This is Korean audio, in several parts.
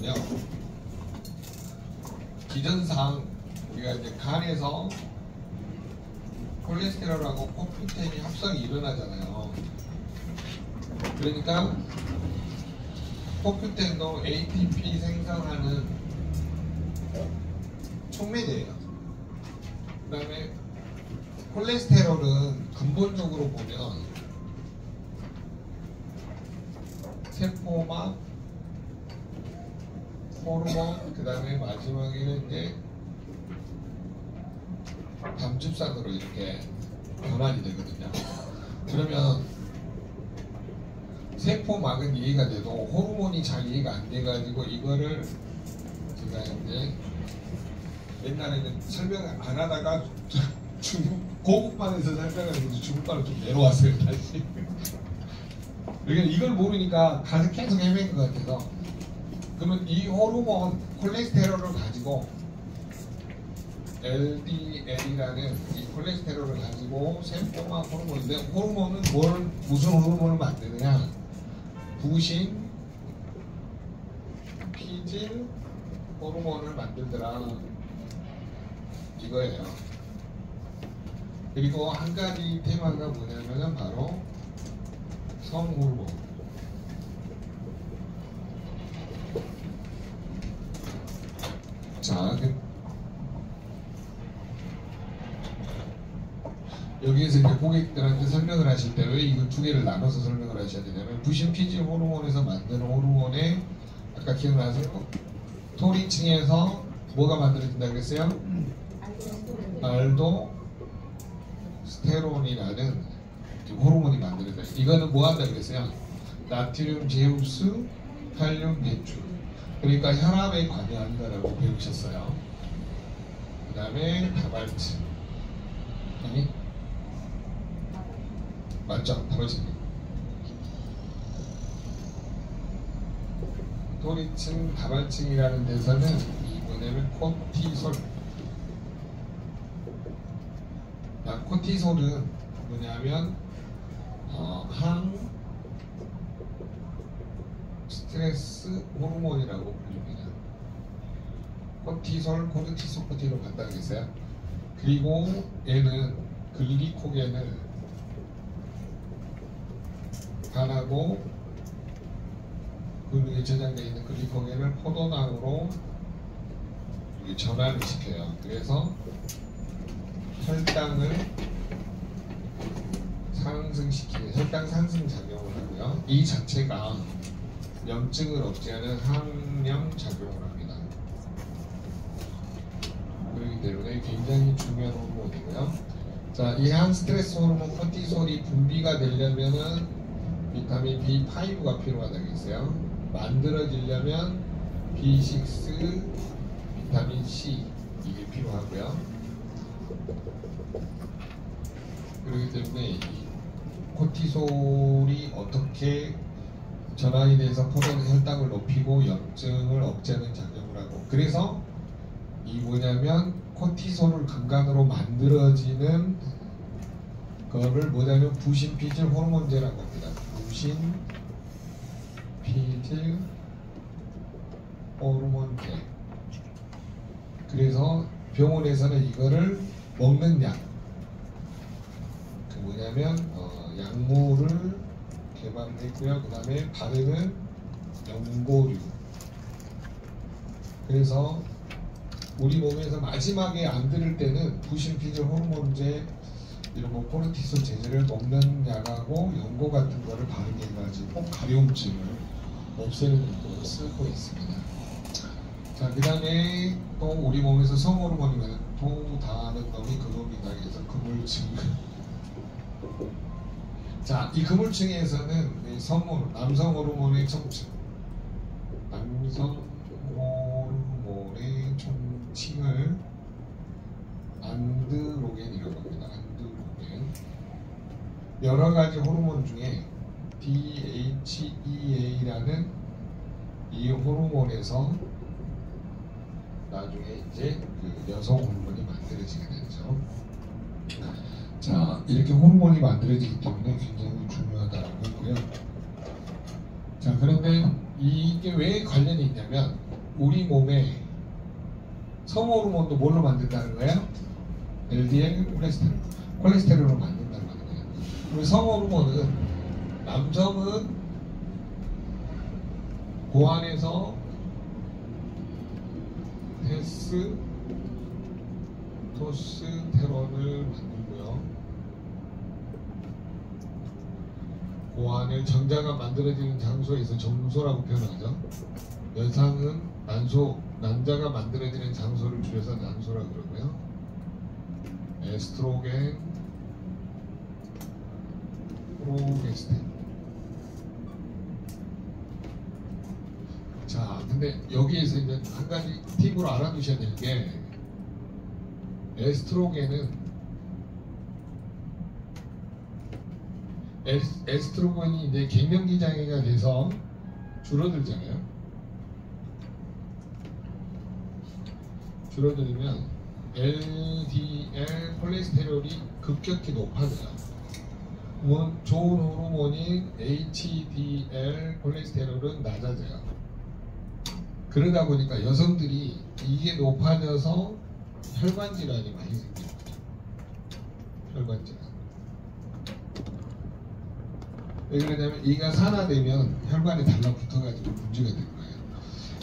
뭐냐면요. 기전상 우리가 이제 간에서 콜레스테롤하고 코큐텐이 합성이 일어나잖아요. 그러니까 코큐텐도 ATP 생성하는 촉매제예요. 그 다음에 콜레스테롤은 근본적으로 보면 세포막, 호르몬, 그 다음에 마지막에는 이제 담즙산으로 이렇게 변환이 되거든요. 그러면 세포막은 이해가 돼도 호르몬이 잘 이해가 안 돼가지고 이거를 제가 이제 옛날에는 설명 안 하다가 고급반에서 설명을 해서 중급반을 좀 내려왔어요 다시. 그러니까 이걸 모르니까 가서 계속 헤매는 것 같아서. 그러면 이 호르몬 콜레스테롤을 가지고 LDL이라는 이 콜레스테롤을 가지고 세포막 호르몬인데, 호르몬은 무슨 호르몬을 만드느냐? 부신, 피질 호르몬을 만들더라 이거예요. 그리고 한 가지 테마가 뭐냐면은 바로 성호르몬. 자, 여기에서 이제 고객들한테 설명을 하실 때 왜 이거 두 개를 나눠서 설명을 하셔야 되냐면, 부신 피질 호르몬에서 만드는 호르몬에 아까 기억나세요? 토리층에서 뭐가 만들어진다 그랬어요? 알도스테론이라는 호르몬이 만들어져요. 이거는 뭐 한다 그랬어요? 나트륨 제우스, 칼륨 배출. 그러니까 혈압에 관여한다라고 배우셨어요. 그 다음에 다발층. 아니? 맞죠? 다발층. 토리층, 다발층이라는 데서는 뭐냐면 코티솔. 코티솔은 뭐냐면 항 스트레스 호르몬이라고 불립니다. 코티솔, 코르티솔, 코티로 간다고 했어요. 그리고 얘는 글리코겐을 간하고 근육에 저장되어 있는 글리코겐을 포도당으로 전환을 시켜요. 그래서 혈당을 상승시키는 혈당 상승 작용을 하고요. 이 자체가 염증을 억제하는 항염 작용을 합니다. 그렇기 때문에 굉장히 중요한 호르몬이고요. 자, 이 항스트레스 호르몬 코티솔이 분비가 되려면은 비타민 B5가 필요하다고 했어요. 만들어지려면 B6, 비타민 C 이게 필요하고요. 그렇기 때문에 이 코티솔이 어떻게 전환이 돼서 혈당을 높이고 염증을 억제하는 작용을 하고, 그래서 이 뭐냐면 코티솔을 근간으로 만들어지는 거를 뭐냐면 부신피질 호르몬제라고 합니다. 부신피질 호르몬제. 그래서 병원에서는 이거를 먹는 약, 그 뭐냐면 약물을 개발했고요. 그 다음에 바르는 연고류. 그래서 우리 몸에서 마지막에 안 들을 때는 부신피질 호르몬제 이런 거 코르티솔 제제를 먹는 약하고 연고 같은 거를 바르게 해가지고 가려움증을 없애는 용도로 쓰고 있습니다. 자, 그 다음에 또 우리 몸에서 성호르몬이면 또 다 아는 놈이 그놈이다 해서 그물층. 자, 이 그물층에서는 남성 호르몬의 총칭, 남성 호르몬의 총칭을 안드로겐이라고 합니다. 안드로겐. 여러 가지 호르몬 중에 DHEA라는 이 호르몬에서 나중에 이제 그 여성 호르몬이 만들어지게 되죠. 자, 이렇게 호르몬이 만들어지기 때문에 굉장히 중요하다고 했고요. 자, 그런데 이게 왜 관련이 있냐면 우리 몸에 성호르몬도 뭘로 만든다는 거예요? LDL 콜레스테롤로 만든다는 거예요. 그리고 성호르몬은 남성은 고안에서 테스토스테론을 만들고요. 고안을 정자가 만들어지는 장소에서 정소라고 표현하죠. 여성은 난자가 만들어지는 장소를 줄여서 난소라고 그러고요. 에스트로겐, 프로게스테론. 자, 근데 여기에서 이제 한 가지 팁으로 알아두셔야 될 게, 에스트로겐이 이제 갱년기 장애가 돼서 줄어들잖아요. 줄어들면 LDL 콜레스테롤이 급격히 높아져요. 좋은 호르몬인 HDL 콜레스테롤은 낮아져요. 그러다 보니까 여성들이 이게 높아져서 혈관 질환이 많이 생기는 거죠. 혈관 질환. 왜 그러냐면 이가 산화되면 혈관에 달라붙어가지고 문제가 되는 거예요.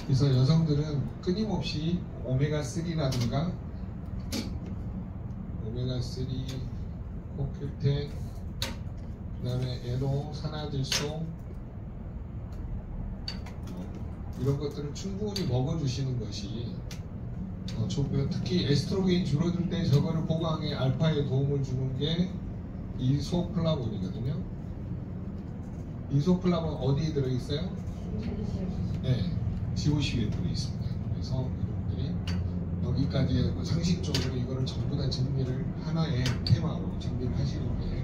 그래서 여성들은 끊임없이 오메가3라든가 오메가3, 코큐텐, 그 다음에 에노, 산화질소 이런 것들을 충분히 먹어주시는 것이 좋고요. 특히 에스트로겐이 줄어들 때 저거를 보강에 알파에 도움을 주는 게 이소플라본이거든요. 이소플라본 어디에 들어있어요? 네, 지오시에 들어있습니다. 그래서 여러분들이 여기까지 상식적으로 이거를 전부 다 정리를 하나의 테마로 정리를 하시는 게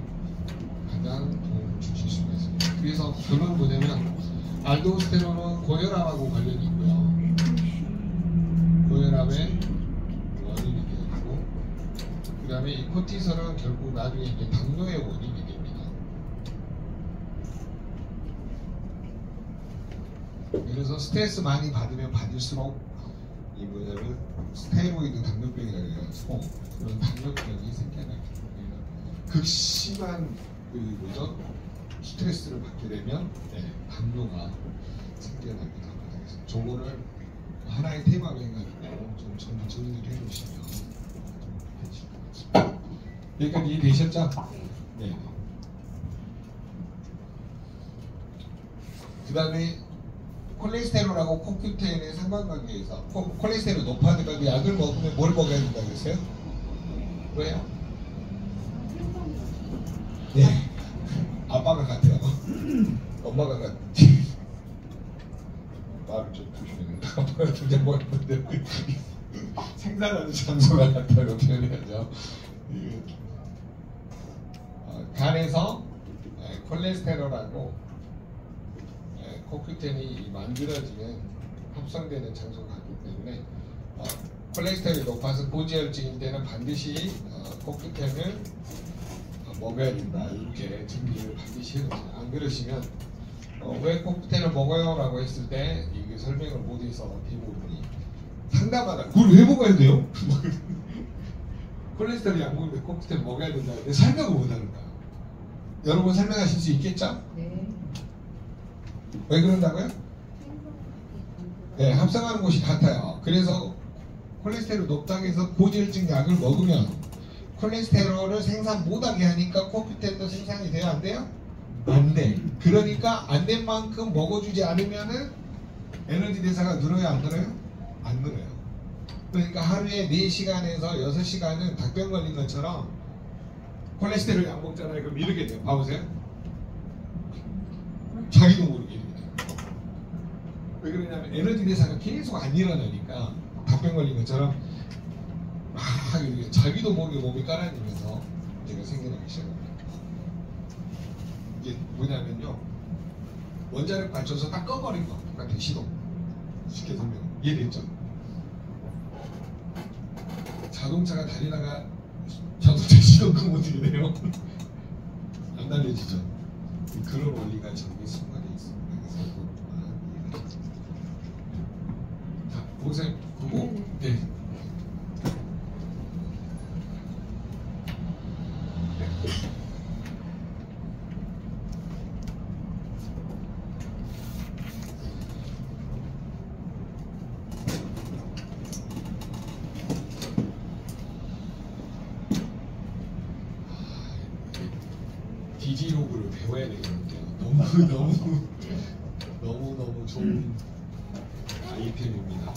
가장 도움을 주실 수가 있습니다. 그래서 결론은 뭐냐면 알도스테론은 고혈압하고 관련이 있고요. 고혈압의 원인이 되고, 그 다음에 이 코티솔은 결국 나중에 이제 당뇨의 원인이 됩니다. 그래서 스트레스 많이 받으면 받을수록 이 뭐냐면 스테로이드 당뇨병이라고 해가지고 그런 당뇨병이 생겨나기 때문에 극심한 스트레스를 받게 되면 당뇨가 생겨납니다. 그래서 저거를 하나의 테마로 해가지고 좀 정리를 해주시면 되실 것 같습니다. 여기까지 이해되셨죠? 네. 그 다음에 콜레스테롤하고 코큐텐의 상관관계에서 콜레스테롤 높아지면 약을 먹으면 뭘 먹어야 된다고 했어요? 왜요? 네. 아빠가 같아요. 엄마가 같지. 말을 좀 조심해야 아빠가 진짜 뭐였는데 생산하는 장소가 같다고 표현해야죠. 간에서 콜레스테롤하고 코큐텐이 만들어지는 합성되는 장소가 있기 때문에 콜레스테롤이 높아서 고지혈증일 때는 반드시 코큐텐을 먹어야 된다. 이렇게 정리를 반드시 해놓으세요. 안 그러시면 왜 코큐텐을 먹어요? 라고 했을 때 이게 설명을 못해서 대부분이 상담하다 그걸 왜 먹어야 돼요? 콜레스테롤이 안 먹는데 코큐텐 먹어야 된다. 근데 설명을 못하는 거야. 여러분 설명하실 수 있겠죠? 네. 왜 그런다고요? 네, 합성하는 곳이 같아요. 그래서 콜레스테롤 높다고 해서 고지혈증 약을 먹으면 콜레스테롤을 생산 못하게 하니까 코큐텐도 생산이 돼요? 안 돼요? 안 돼. 그러니까 안 된 만큼 먹어주지 않으면은 에너지 대사가 늘어요? 안 늘어요? 안 늘어요. 그러니까 하루에 4시간에서 6시간은 닭병 걸린 것처럼 콜레스테롤 약 먹잖아요. 그럼 이렇게 돼요. 봐보세요. 자기도 모르게 이렇게 돼요. 왜 그러냐면 에너지 대사가 계속 안 일어나니까 닭병 걸린 것처럼 막 이렇게 자기도 모르게 몸이 깔아지면서 문제가 생겨나기 시작합니다. 이게 뭐냐면요, 원자력 발전소 딱 꺼버린 거 똑같아. 시동 쉽게 설명 이해됐죠? 자동차가 달리다가 자동차 시동 끄면 어떻게 돼요? 안 달려지죠? 그런 원리가 전기 순간에 있습니다. 그래서 자, 고생 그거 네. 디지로그를 배워야 되겠는데요. 너무 좋은 아이템입니다.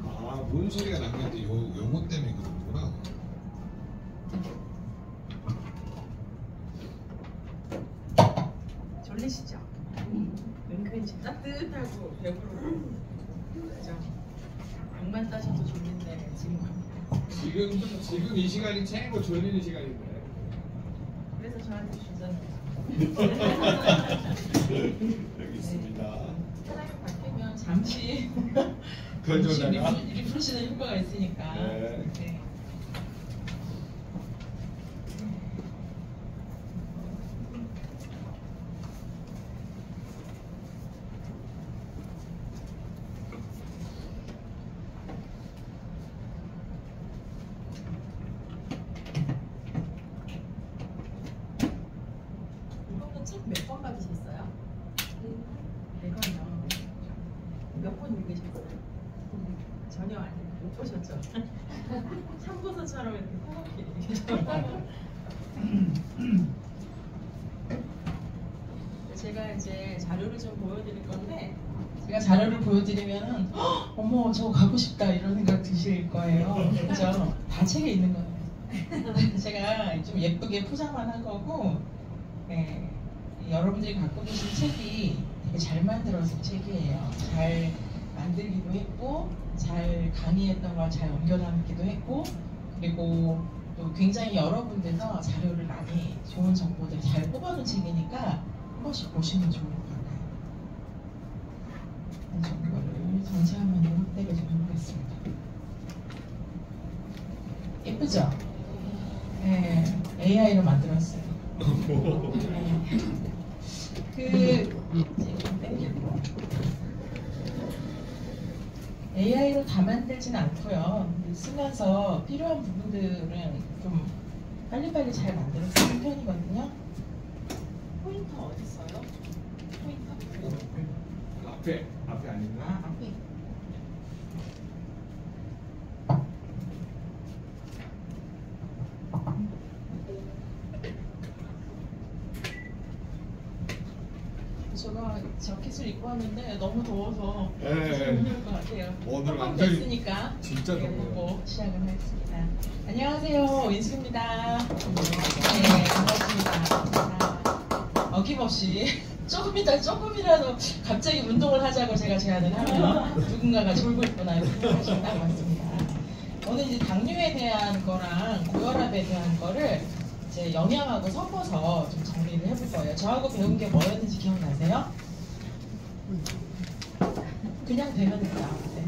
아, 뭔 소리가 났는데 요거 때문에 그런구나. 졸리시죠? 은근히 지금 따뜻하고 배부르고 그죠? 약만 따셔도 졸린데 지금 갑니다. 지금 이 시간이 최고 졸리는 시간인데. 그래서 저한테 주잖아요. 여기 있습니다. 사람이 바뀌면 잠시 건조다가 리프레시는 효과가 있으니까. 네. 네. 이거는 책 몇 권 받으셨어요? 네 권이요. 몇 권 읽으셨어요? 전혀 아니에요. 못 보셨죠? 참고서처럼 이렇게 호흡이 얘기죠. 제가 이제 자료를 좀 보여드릴 건데 제가 자료를 보여드리면은 어머 저거 갖고 싶다 이런 생각 드실 거예요. 그죠? 다 책에 있는 거예요. 제가 좀 예쁘게 포장만 한 거고 네, 여러분들이 갖고 계신 책이 되게 잘 만들어진 책이에요. 잘 만들기도 했고 잘 강의했던 걸 잘 옮겨담기도 했고 그리고 또 굉장히 여러 군데서 자료를 많이 좋은 정보들 잘 뽑아놓은 책이니까 한 번씩 보시면 좋을 것 같아요. 이 정도를 전체 화면으로 확대를 좀 해보겠습니다. 예쁘죠? 네, AI로 만들었어요. AI로 다 만들진 않고요. 쓰면서 필요한 부분들은 좀 빨리빨리 잘 만들어 쓰는 편이거든요. 포인터 어디 있어요? 포인터? 앞에 아닌가? 앞에. 제가 저킷을 입고 왔는데 너무 더워서 네. 힘들 것 같아요. 오늘 한번 완전히 됐으니까 진짜 네, 더워요. 보고 시작을 하겠습니다. 안녕하세요, 윈스입니다. 네, 반갑습니다. 어김없이 조금이라도 갑자기 운동을 하자고 제가 제안을 하면 누군가가 졸고 있구나 이렇게 생각하시면 딱 맞습니다. 오늘 이제 당뇨에 대한 거랑 고혈압에 대한 거를 이제 영양하고 섞어서 좀 정리를 해볼 거예요. 저하고 배운 게 뭐였는지 기억나세요? 그냥 되면 된다. 네.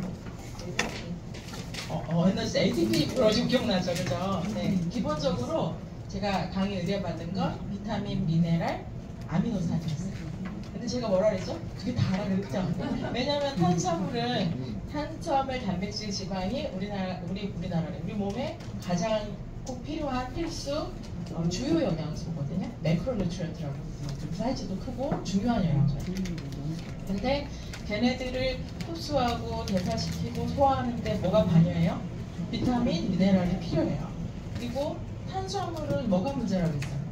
진짜 ATP 프로젝트 기억나죠? 그죠? 네. 기본적으로 제가 강의 의뢰받은 건 비타민, 미네랄, 아미노산이었어요. 근데 제가 뭐라 그랬죠? 그게 다라 그랬죠? 왜냐면 탄수화물은 탄수화물, 단백질, 지방이 우리 몸에 가장 꼭 필요한 필수 주요 영양소거든요. 매크로뉴트리언트라고 좀 사이즈도 크고 중요한 영양소예요. 근데 걔네들을 흡수하고 대사시키고 소화하는데 뭐가 반요해요? 비타민, 미네랄이 필요해요. 그리고 탄수화물은 뭐가 문제라고 했어요?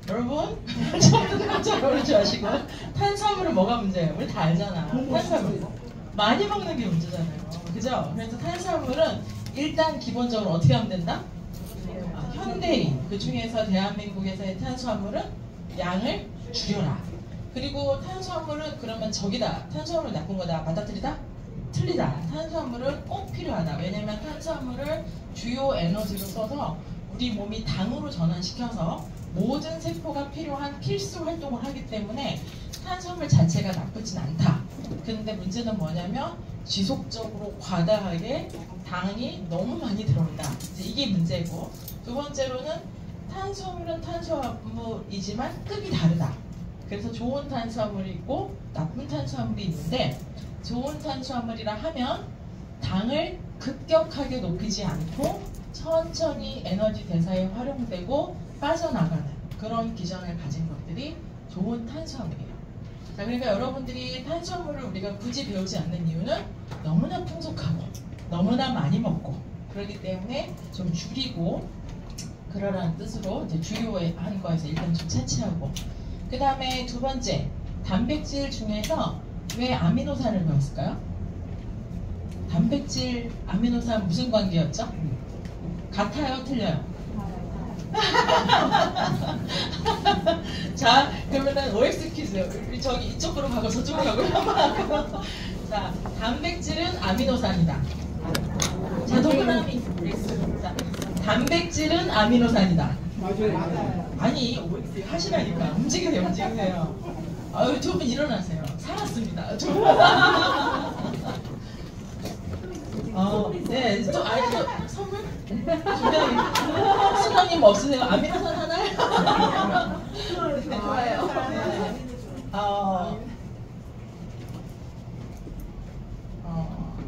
여러분 처음부터 깜짝 놀라지 마시고 탄수화물은 뭐가 문제예요? 우리 다 알잖아. 탄수화물 많이 먹는 게 문제잖아요. 그죠? 그래서 탄수화물은 일단 기본적으로 어떻게 하면 된다? 현대인 그 중에서 대한민국에서의 탄수화물은 양을 줄여라. 그리고 탄수화물은 그러면 적이다. 탄수화물 나쁜 거다. 맞닥뜨리다? 틀리다. 탄수화물은 꼭 필요하다. 왜냐면 탄수화물을 주요 에너지로 써서 우리 몸이 당으로 전환시켜서 모든 세포가 필요한 필수 활동을 하기 때문에 탄수화물 자체가 나쁘진 않다. 근데 문제는 뭐냐면 지속적으로 과다하게 당이 너무 많이 들어온다. 이게 문제고, 두 번째로는 탄수화물은 탄수화물이지만 급이 다르다. 그래서 좋은 탄수화물이 있고 나쁜 탄수화물이 있는데, 좋은 탄수화물이라 하면 당을 급격하게 높이지 않고 천천히 에너지 대사에 활용되고 빠져나가는 그런 기전을 가진 것들이 좋은 탄수화물이에요. 자, 그러니까 여러분들이 탄수화물을 우리가 굳이 배우지 않는 이유는 너무나 풍족하고 너무나 많이 먹고 그렇기 때문에 좀 줄이고 그러라는 뜻으로 이제 주요한 거에서 일단 좀 차치하고, 그 다음에 두 번째, 단백질 중에서 왜 아미노산을 배웠을까요? 단백질, 아미노산 무슨 관계였죠? 같아요? 틀려요? 자, 그러면은 OX 퀴즈. 우리 저기 이쪽으로 가고 저쪽으로 가고. 자, 단백질은 아미노산이다. 자, 동그라미. 자, 단백질은 아미노산이다. 맞아요. 아니, OX 하시라니까. 움직이세요, 움직이세요. 아유, 두 분 일어나세요. 살았습니다. 두 분. 네, 또, 아니, 또, 선물? 준비하기. 수강님 없으세요? 아미노산 하나요? 네, 좋아요.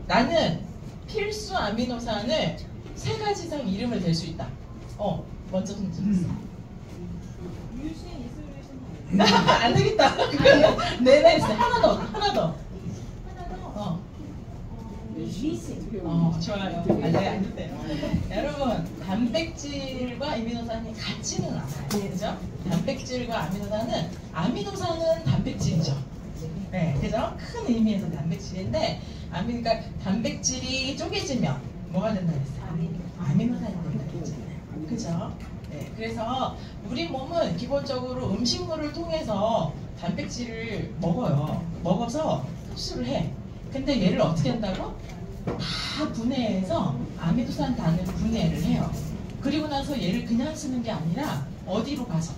나는 필수 아미노산을 3가지 이상 이름을 댈 수 있다. 먼저 손 들었어. 안 되겠다. 그거는 내내 있어. 하나 더. 좋아요. 네, 안 돼요. 여러분, 단백질과 아미노산이 같지는 않아요. 그죠? 단백질과 아미노산은 단백질이죠. 네, 그죠? 큰 의미에서 단백질인데, 그러니까 단백질이 쪼개지면 뭐가 된다 그랬어요? 아미노산이 된다 그랬잖아요. 그죠? 네, 그래서 우리 몸은 기본적으로 음식물을 통해서 단백질을 먹어요. 먹어서 흡수를 해. 근데 얘를 어떻게 한다고? 다 분해해서 아미노산 단을 분해를 해요. 그리고 나서 얘를 그냥 쓰는 게 아니라 어디로 가서?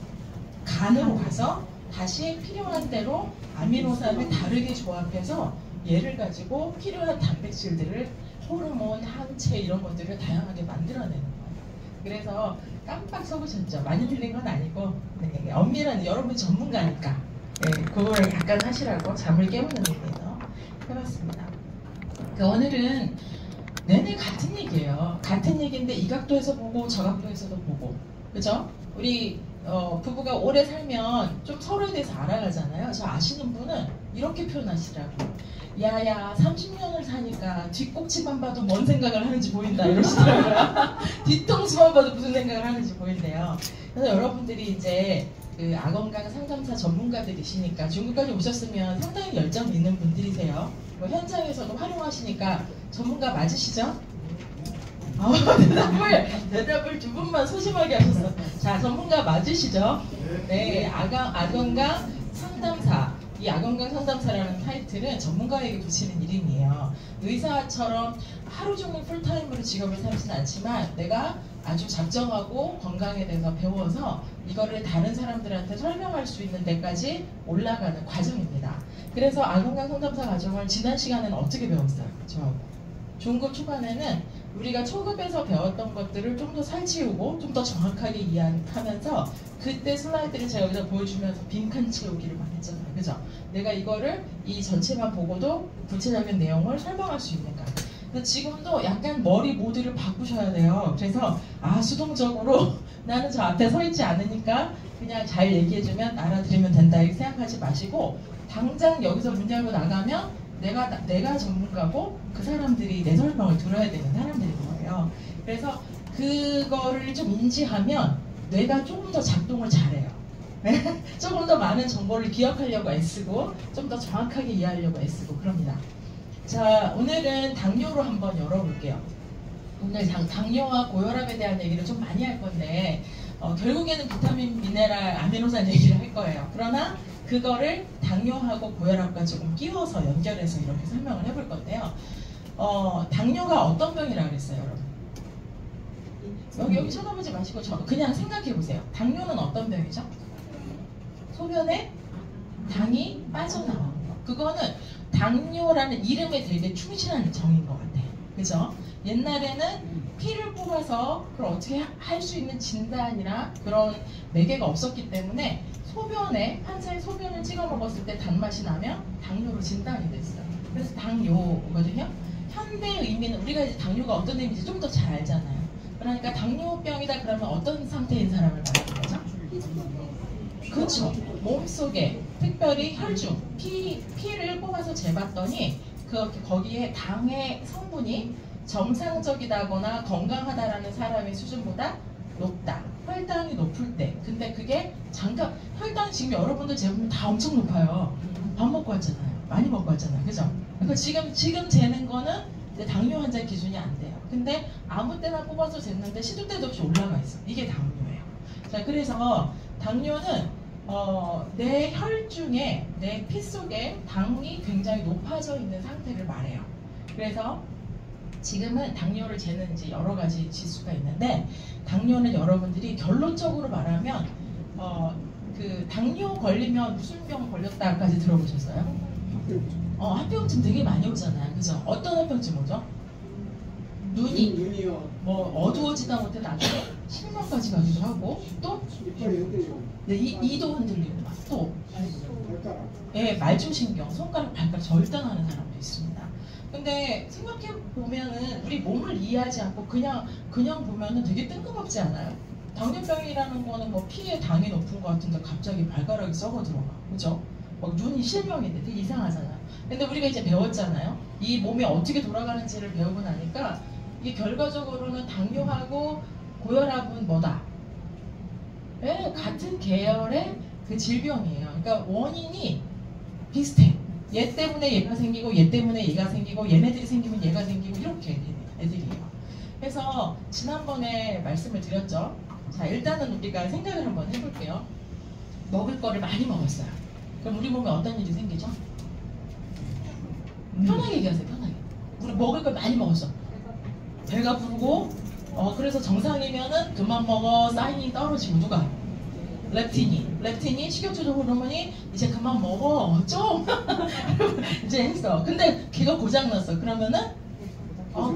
간으로 가서 다시 필요한 대로 아미노산을 다르게 조합해서 얘를 가지고 필요한 단백질들을 호르몬, 항체 이런 것들을 다양하게 만들어내는 거예요. 그래서 깜빡 속으셨죠? 많이 틀린 건 아니고, 네, 엄밀한 여러분 전문가니까 네, 그걸 약간 하시라고 잠을 깨우는 의미에서 해봤습니다. 오늘은 내내 같은 얘기예요. 같은 얘기인데 이 각도에서 보고 저 각도에서도 보고, 그죠? 우리 부부가 오래 살면 좀 서로에 대해서 알아가잖아요. 저 아시는 분은 이렇게 표현하시더라고요. 야야 30년을 사니까 뒷꼭지만 봐도 뭔 생각을 하는지 보인다 이러시더라고요. 뒤통수만 봐도 무슨 생각을 하는지 보인대요. 그래서 여러분들이 이제 그 아건강 상담사 전문가들이시니까 중국까지 오셨으면 상당히 열정이 있는 분들이세요. 뭐 현장에서도 활용하시니까 전문가 맞으시죠? 대답을 두 분만 소심하게 하셨어. 자, 전문가 맞으시죠? 네, 아건강 상담사. 이 아건강 상담사라는 타이틀은 전문가에게 붙이는 이름이에요. 의사처럼 하루 종일 풀타임으로 직업을 삼지는 않지만 내가 아주 작정하고 건강에 대해서 배워서 이거를 다른 사람들한테 설명할 수 있는 데까지 올라가는 과정입니다. 그래서 아건강 상담사 과정을 지난 시간에는 어떻게 배웠어요? 저하고. 중급 초반에는 우리가 초급에서 배웠던 것들을 좀 더 살찌우고 좀 더 정확하게 이해하면서 그때 슬라이드를 제가 여기다 보여주면서 빈칸 채우기를 많이 했잖아요. 그죠? 내가 이거를 이 전체만 보고도 구체적인 내용을 설명할 수 있는가. 근데 지금도 약간 머리 모드를 바꾸셔야 돼요. 그래서 수동적으로 나는 저 앞에 서 있지 않으니까 그냥 잘 얘기해주면 알아들으면 된다 이렇게 생각하지 마시고 당장 여기서 문 열고 나가면 내가 전문가고 그 사람들이 내 설명을 들어야 되는 사람들인 거예요. 그래서 그거를 좀 인지하면 뇌가 조금 더 작동을 잘해요. 조금 더 많은 정보를 기억하려고 애쓰고 좀 더 정확하게 이해하려고 애쓰고 그럽니다. 자, 오늘은 당뇨로 한번 열어볼게요. 오늘 당뇨와 고혈압에 대한 얘기를 좀 많이 할 건데 결국에는 비타민, 미네랄, 아미노산 얘기를 할 거예요. 그러나 그거를 당뇨하고 고혈압과 조금 끼워서 연결해서 이렇게 설명을 해볼 건데요. 당뇨가 어떤 병이라고 그랬어요, 여러분? 여기 쳐다보지 마시고 그냥 생각해 보세요. 당뇨는 어떤 병이죠? 소변에 당이 빠져나오는 거. 그거는 당뇨라는 이름에 되게 충실한 정인 것 같아요. 그죠? 옛날에는 피를 뽑아서 그걸 어떻게 할 수 있는 진단이나 그런 매개가 없었기 때문에 소변에 환자의 소변을 찍어 먹었을 때 단맛이 나면 당뇨로 진단이 됐어요. 그래서 당뇨거든요. 현대 의미는 우리가 이제 당뇨가 어떤 의미인지 좀 더 잘 알잖아요. 그러니까 당뇨병이다 그러면 어떤 상태인 사람을 말하는 거죠? 그렇죠. 몸속에 특별히 혈중 피를 뽑아서 재봤더니 거기에 당의 성분이 정상적이다거나 건강하다라는 사람의 수준보다 높다. 혈당이 높을 때. 근데 그게 잠깐 혈당 지금 여러분들 재보면 다 엄청 높아요. 밥 먹고 왔잖아요. 많이 먹고 왔잖아요. 그죠? 그러니까 지금 재는 거는 이제 당뇨 환자 기준이 안 돼요. 근데 아무 때나 뽑아서 쟀는데 시도 때도 없이 올라가 있어. 이게 당뇨예요. 자, 그래서 당뇨는 내 혈중에 내 피 속에 당이 굉장히 높아져 있는 상태를 말해요. 그래서 지금은 당뇨를 재는 이제 여러 가지 지수가 있는데 당뇨는 여러분들이 결론적으로 말하면 그 당뇨 걸리면 무슨 병 걸렸다까지 들어보셨어요? 합병증 되게 많이 오잖아요. 그죠? 어떤 합병증 오죠? 눈이요. 뭐 어두워지다 못해 나중에 실명까지 가기도 하고 또 네, 이도 흔들리고 또 예, 말초신경, 손가락, 발가락 절단하는 사람도 있습니다. 근데 생각해 보면은 우리 몸을 이해하지 않고 그냥 보면은 되게 뜬금없지 않아요? 당뇨병이라는 거는 뭐 피에 당이 높은 것 같은데 갑자기 발가락이 썩어 들어가, 그죠? 막 눈이 실명인데 되게 이상하잖아요. 근데 우리가 이제 배웠잖아요. 이 몸이 어떻게 돌아가는지를 배우고 나니까 이게 결과적으로는 당뇨하고 고혈압은 뭐다? 네, 같은 계열의 그 질병이에요. 그러니까 원인이 비슷해. 얘 때문에 얘가 생기고 얘 때문에 얘가 생기고 얘네들이 생기면 얘가 생기고 이렇게 애들이에요. 그래서 지난번에 말씀을 드렸죠. 자, 일단은 우리가 생각을 한번 해볼게요. 먹을 거를 많이 먹었어요. 그럼 우리 몸에 어떤 일이 생기죠? 편하게 얘기하세요. 편하게. 우리 먹을 걸 많이 먹었어. 배가 부르고 그래서 정상이면은 그만 먹어 사인이 떨어지고 누가? 렙틴이 식욕조절 호르몬이 이제 그만 먹어 좀 이제 했어. 근데 걔가 고장났어. 그러면은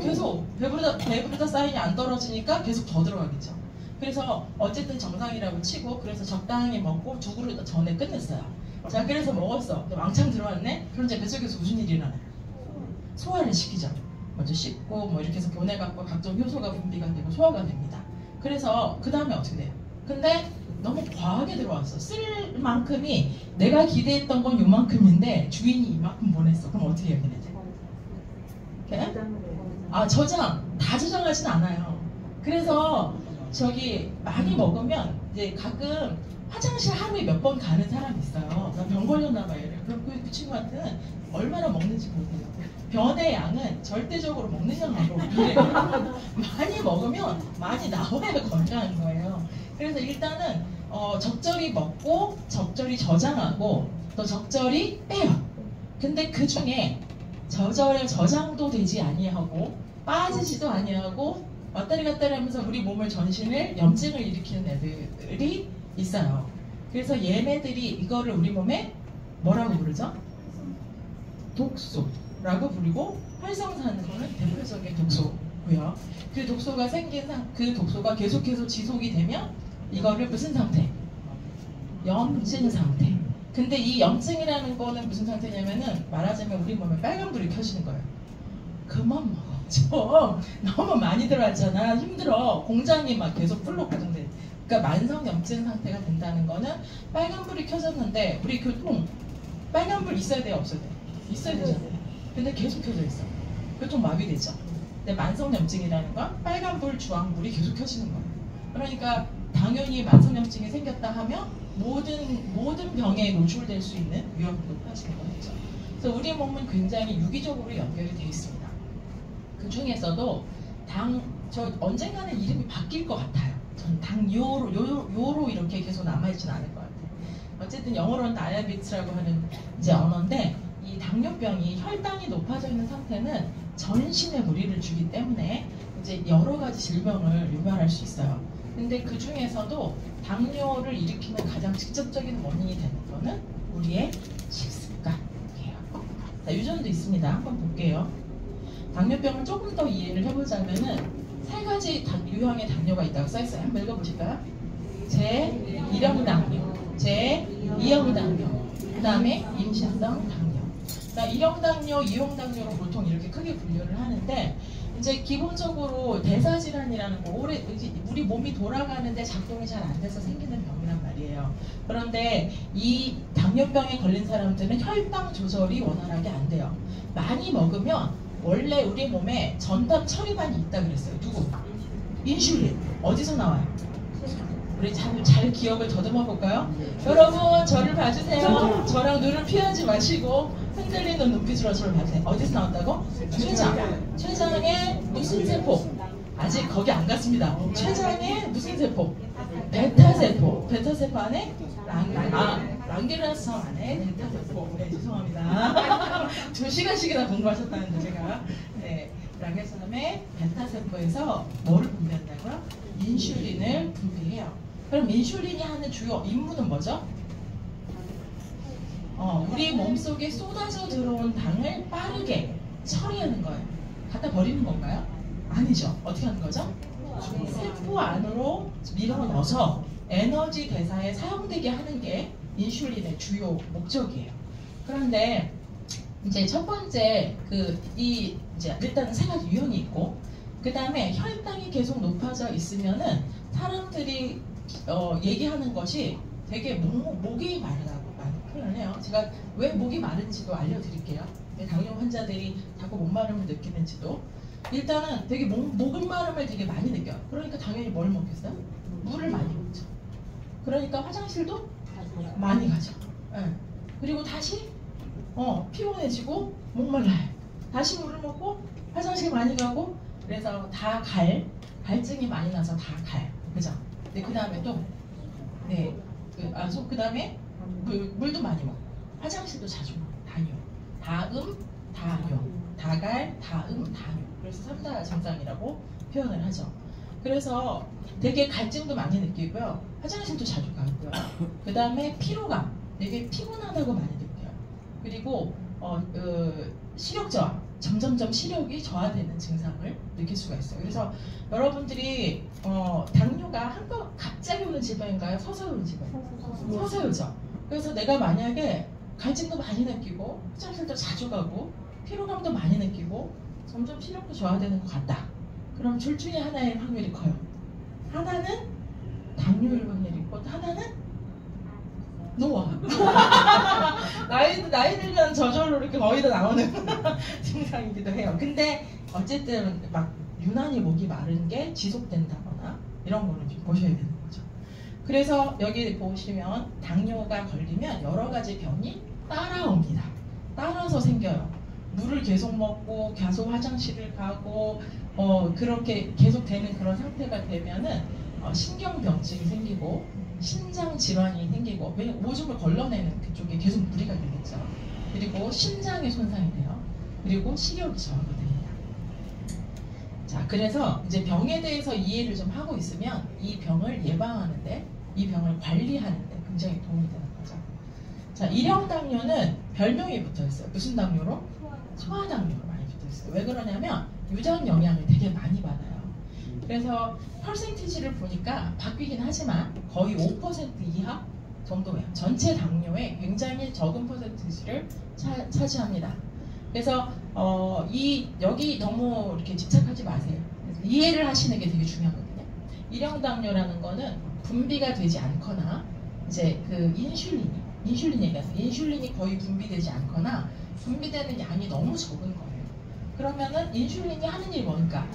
계속 배부르다 사인이 안 떨어지니까 계속 더 들어가겠죠. 그래서 어쨌든 정상이라고 치고 그래서 적당히 먹고 2그릇 전에 끝냈어요. 자, 그래서 먹었어. 왕창 들어왔네. 그럼 이제 뱃속에서 무슨 일이 일어나요? 소화를 시키죠. 먼저 씻고 뭐 이렇게 해서 교내갖고 각종 효소가 분비가 되고 소화가 됩니다. 그래서 그 다음에 어떻게 돼요? 근데 너무 과하게 들어왔어. 쓸 만큼이 내가 기대했던 건 요만큼인데 주인이 이만큼 보냈어. 그럼 어떻게 해야 되는지? 저장 다 저장하진 않아요. 그래서 저기 많이 먹으면 이제 가끔 화장실 하루에 몇 번 가는 사람이 있어요. 나 병 걸렸나 봐요. 그럼 그 친구한테는 얼마나 먹는지 보세요. 변의 양은 절대적으로 먹는 양으로 많이 먹으면 많이 나와야 건강한 거예요. 그래서 일단은 적절히 먹고 적절히 저장하고 또 적절히 빼요. 근데 그 중에 저장도 되지 아니하고 빠지지도 아니하고 왔다리 갔다리 하면서 우리 몸을 전신을 염증을 일으키는 애들이 있어요. 그래서 얘네들이 이거를 우리 몸에 뭐라고 부르죠? 독소라고 부르고 활성산소는 대표적인 독소고요. 그 독소가 그 독소가 계속해서 지속이 되면 이거를 무슨 상태? 염증 상태. 근데 이 염증이라는 거는 무슨 상태냐면은 말하자면 우리 몸에 빨간불이 켜지는 거예요. 그만 먹어. 좀 너무 많이 들어왔잖아. 힘들어. 공장이 막 계속 풀로 가동돼. 그러니까 만성 염증 상태가 된다는 거는 빨간불이 켜졌는데 우리 교통 빨간불 있어야 돼요? 없어야 돼요? 있어야 되잖아요. 근데 계속 켜져 있어. 교통 마비되죠. 근데 만성 염증이라는 건 빨간불, 주황불이 계속 켜지는 거예요. 그러니까 당연히 만성염증이 생겼다 하면 모든 병에 노출될 수 있는 위험이 높아지는 거죠. 그래서 우리 몸은 굉장히 유기적으로 연결이 되어 있습니다. 그 중에서도 저 언젠가는 이름이 바뀔 것 같아요. 전 당요로 이렇게 계속 남아있지는 않을 것 같아요. 어쨌든 영어로는 다이아비트라고 하는 이제 언어인데 이 당뇨병이 혈당이 높아져 있는 상태는 전신에 무리를 주기 때문에 이제 여러 가지 질병을 유발할 수 있어요. 근데 그 중에서도 당뇨를 일으키는 가장 직접적인 원인이 되는 거는 우리의 식습관이에요. 자, 유전도 있습니다. 한번 볼게요. 당뇨병을 조금 더 이해를 해보자면은 세 가지 유형의 당뇨가 있다고 써있어요. 한번 읽어보실까요? 제1형 당뇨, 제2형 당뇨, 그 다음에 임신성 당뇨. 그러니까 1형 당뇨, 2형 당뇨로 보통 이렇게 크게 분류를 하는데, 이제 기본적으로 대사질환이라는 거, 우리 몸이 돌아가는데 작동이 잘 안 돼서 생기는 병이란 말이에요. 그런데 이 당뇨병에 걸린 사람들은 혈당 조절이 원활하게 안 돼요. 많이 먹으면 원래 우리 몸에 전답 처리반이 있다 그랬어요. 누구? 인슐린. 어디서 나와요? 우리 잘 기억을 더듬어 볼까요? 여러분 저를 봐주세요. 저랑 눈을 피하지 마시고 흔들리는 눈빛으로 저를 봐주세요. 어디서 나왔다고? 췌장의 무슨 세포? 아직 거기 안 갔습니다. 췌장의 무슨 세포? 베타세포. 베타세포 안에 랑게르하스성 안에 베타세포. 네, 죄송합니다. 2시간씩이나 공부하셨다는데 제가. 네, 랑게르하스성의 베타세포에서 뭐를 분비한다고요? 인슐린을 분비해요. 그럼 인슐린이 하는 주요 임무는 뭐죠? 우리 몸속에 쏟아져 들어온 당을 빠르게 처리하는 거예요. 갖다 버리는 건가요? 아니죠. 어떻게 하는 거죠? 세포 안으로 밀어넣어서 에너지 대사에 사용되게 하는 게 인슐린의 주요 목적이에요. 그런데 이제 첫 번째 이제 일단 세 가지 유형이 있고, 그 다음에 혈당이 계속 높아져 있으면은 사람들이 얘기하는 것이 되게 목이 마르다고 많이 표현해요. 제가 왜 목이 마른지도 알려드릴게요. 당뇨 환자들이 자꾸 목마름을 느끼는지도. 일단은 되게 목마름을 되게 많이 느껴요. 그러니까 당연히 뭘 먹겠어요? 물을 많이 먹죠. 그러니까 화장실도 많이 가죠. 네. 그리고 다시 피곤해지고 목말라요. 다시 물을 먹고 화장실 많이 가고, 그래서 갈증이 많이 나서 다 가요. 그죠? 네, 그 다음에 또, 네, 그 다음에 물도 많이 먹고, 화장실도 자주 먹고, 다뇨, 다갈, 다뇨. 그래서 3다 증상이라고 표현을 하죠. 그래서 되게 갈증도 많이 느끼고요. 화장실도 자주 가고요. 그 다음에 피로감, 되게 피곤하다고 많이 느껴요. 그리고 시력 저하, 점점점 시력이 저하되는 증상을 느낄 수가 있어요. 그래서 여러분들이 당뇨가 갑자기 오는 질병인가요? 서서히 오는 질병인가요? 서서히 오죠. 그래서 내가 만약에 갈증도 많이 느끼고 화장실도 자주 가고 피로감도 많이 느끼고 점점 시력도 저하되는 것 같다. 그럼 둘 중에 하나의 확률이 커요. 하나는 당뇨일 확률이 있고 하나는 노화. 나이 들면 저절로 이렇게 거의 다 나오는 증상이기도 해요. 근데 어쨌든 막 유난히 목이 마른 게 지속된다거나 이런 거는 좀 보셔야 되는 거죠. 그래서 여기 보시면 당뇨가 걸리면 여러 가지 병이 따라옵니다. 따라서 생겨요. 물을 계속 먹고 계속 화장실을 가고 그렇게 계속 되는 그런 상태가 되면은 신경병증이 생기고 심장 질환이 생기고, 왜냐면 오줌을 걸러내는 그쪽에 계속 무리가 되겠죠. 그리고 심장에 손상이 돼요. 그리고 시력이 저하가 됩니다. 자, 그래서 이제 병에 대해서 이해를 좀 하고 있으면 이 병을 예방하는데, 이 병을 관리하는데 굉장히 도움이 되는 거죠. 자, 1형 당뇨는 별명이 붙어 있어요. 무슨 당뇨로? 소아당뇨로 많이 붙어 있어요. 왜 그러냐면 유전 영향을 되게 많이 받아요. 그래서 퍼센티지를 보니까 바뀌긴 하지만 거의 5% 이하 정도예요. 전체 당뇨의 굉장히 적은 퍼센티지를 차지합니다. 그래서 여기 너무 이렇게 집착하지 마세요. 이해를 하시는 게 되게 중요하거든요. 1형 당뇨라는 거는 분비가 되지 않거나, 이제 그 인슐린 얘기해서 인슐린이 거의 분비되지 않거나 분비되는 양이 너무 적은 거예요. 그러면은 인슐린이 하는 일이 뭔가?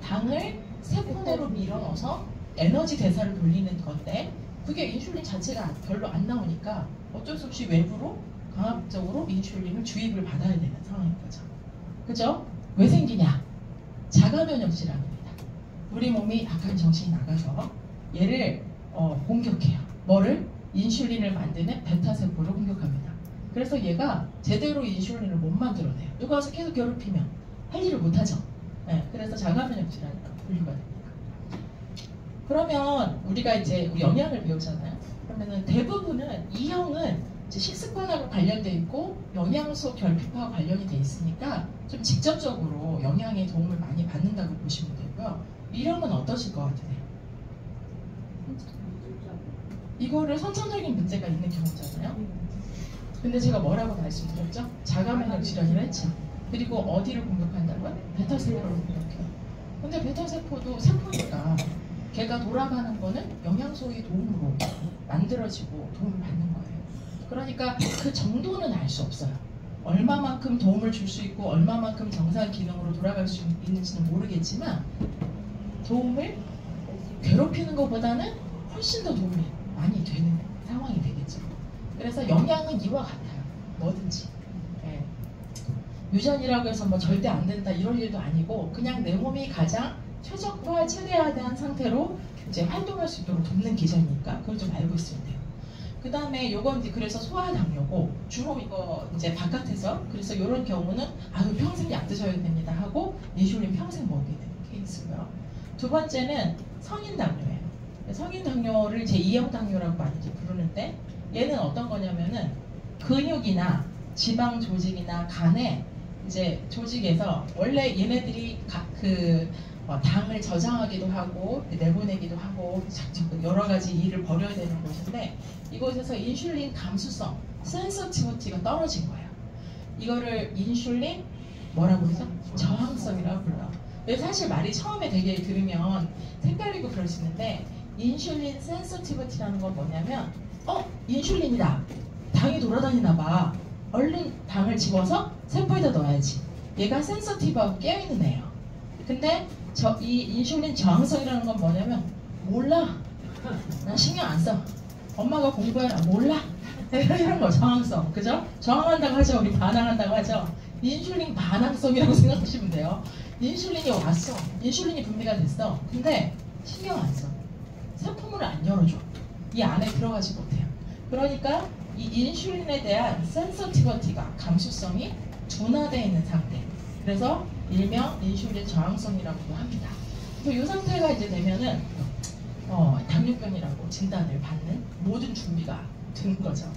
당을 세포 내로 밀어넣어서 에너지 대사를 돌리는 건데, 그게 인슐린 자체가 별로 안 나오니까 어쩔 수 없이 외부로 강압적으로 인슐린을 주입을 받아야 되는 상황인 거죠. 그죠? 왜 생기냐? 자가 면역 질환입니다. 우리 몸이 약간 정신이 나가서 얘를 공격해요. 뭐를? 인슐린을 만드는 베타세포를 공격합니다. 그래서 얘가 제대로 인슐린을 못 만들어내요. 누가 와서 계속 괴롭히면 할 일을 못하죠. 네, 그래서 자가 면역 질환이라고 분류가 됩니다. 그러면 우리가 이제 영양을 배우잖아요. 그러면은 대부분은 이 형은 이제 식습관하고 관련돼 있고 영양소 결핍하고 관련이 돼 있으니까 좀 직접적으로 영양의 도움을 많이 받는다고 보시면 되고요. 이름은 어떠실 것 같으세요? 이거를 선천적인 문제가 있는 경우잖아요. 근데 제가 뭐라고 말씀드렸죠? 자가면역 질환을 했죠. 그리고 어디를 공격한다고요? 베타세포를 공격해요. 근데 베타세포도 세포니까 걔가 돌아가는 거는 영양소의 도움으로 만들어지고 도움을 받는 거예요. 그러니까 그 정도는 알 수 없어요. 얼마만큼 도움을 줄 수 있고 얼마만큼 정상 기능으로 돌아갈 수 있는지는 모르겠지만 도움을 괴롭히는 것보다는 훨씬 더 도움이 많이 되는 상황이 되겠죠. 그래서 영양은 이와 같아요. 뭐든지. 예. 유전이라고 해서 뭐 절대 안 된다 이럴 일도 아니고 그냥 내 몸이 가장 최대화된 상태로 이제 활동할 수 있도록 돕는 기전이니까 그걸 좀 알고 있으면 돼요. 그 다음에 요건 이제 그래서 소아당뇨고 주로 이거 이제 바깥에서 그래서 이런 경우는 아유 평생 약 드셔야 됩니다 하고 인슐린 평생 먹게 되는 케이스고요. 두 번째는 성인 당뇨예요. 성인 당뇨를 제2형 당뇨라고 많이 이제 부르는데 얘는 어떤 거냐면은 근육이나 지방 조직이나 간에 이제 조직에서 원래 얘네들이 당을 저장하기도 하고 내보내기도 하고 여러 가지 일을 벌여야 되는 곳인데 이곳에서 인슐린 감수성, 센서티비티가 떨어진 거예요. 이거를 인슐린 뭐라고 그러죠? 저항성이라고 불러요. 사실 말이 처음에 되게 들으면 헷갈리고 그럴 수 있는데 인슐린 센서티비티라는 건 뭐냐면 인슐린이다. 당이 돌아다니나 봐. 얼른 당을 집어서 세포에다 넣어야지. 얘가 센서티브하고 깨어있는 애예요. 근데 이 인슐린 저항성이라는 건 뭐냐면 몰라. 난 신경 안 써. 엄마가 공부해라. 몰라. 이런 거 저항성. 그죠? 저항한다고 하죠. 우리 반항한다고 하죠. 인슐린 반항성이라고 생각하시면 돼요. 인슐린이 왔어. 인슐린이 분비가 됐어. 근데 신경 안 써. 세포문을 안 열어줘. 이 안에 들어가지 못해요. 그러니까 이 인슐린에 대한 센서티비티가 감수성이 둔화되어 있는 상태. 그래서 일명 인슐린 저항성이라고도 합니다. 그래서 이 상태가 이제 되면은 당뇨병이라고 진단을 받는 모든 준비가 되는 거죠.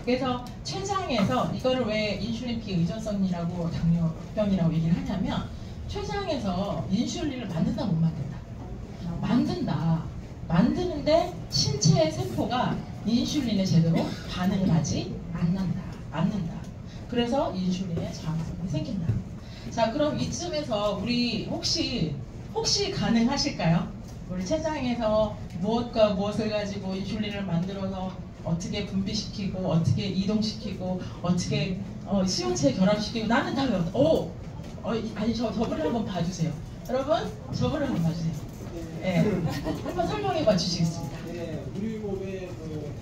그래서 췌장에서 이거를 왜 인슐린 비의존성이라고 당뇨병이라고 얘기를 하냐면 췌장에서 인슐린을 만든다 못 만든다? 만든다. 만드는데 신체의 세포가 인슐린에 제대로 반응을 하지 않는다. 그래서 인슐린의 저항성이 생긴다. 자, 그럼 이쯤에서 우리 혹시 가능하실까요? 우리 췌장에서 무엇과 무엇을 가지고 인슐린을 만들어서 어떻게 분비시키고 어떻게 이동시키고 어떻게 수용체에 결합시키고 나는 다 아니 저분을 한번 봐주세요. 여러분 저분을 한번 봐주세요. 네. 한번 설명해 봐 주시겠습니다. 네, 우리 몸의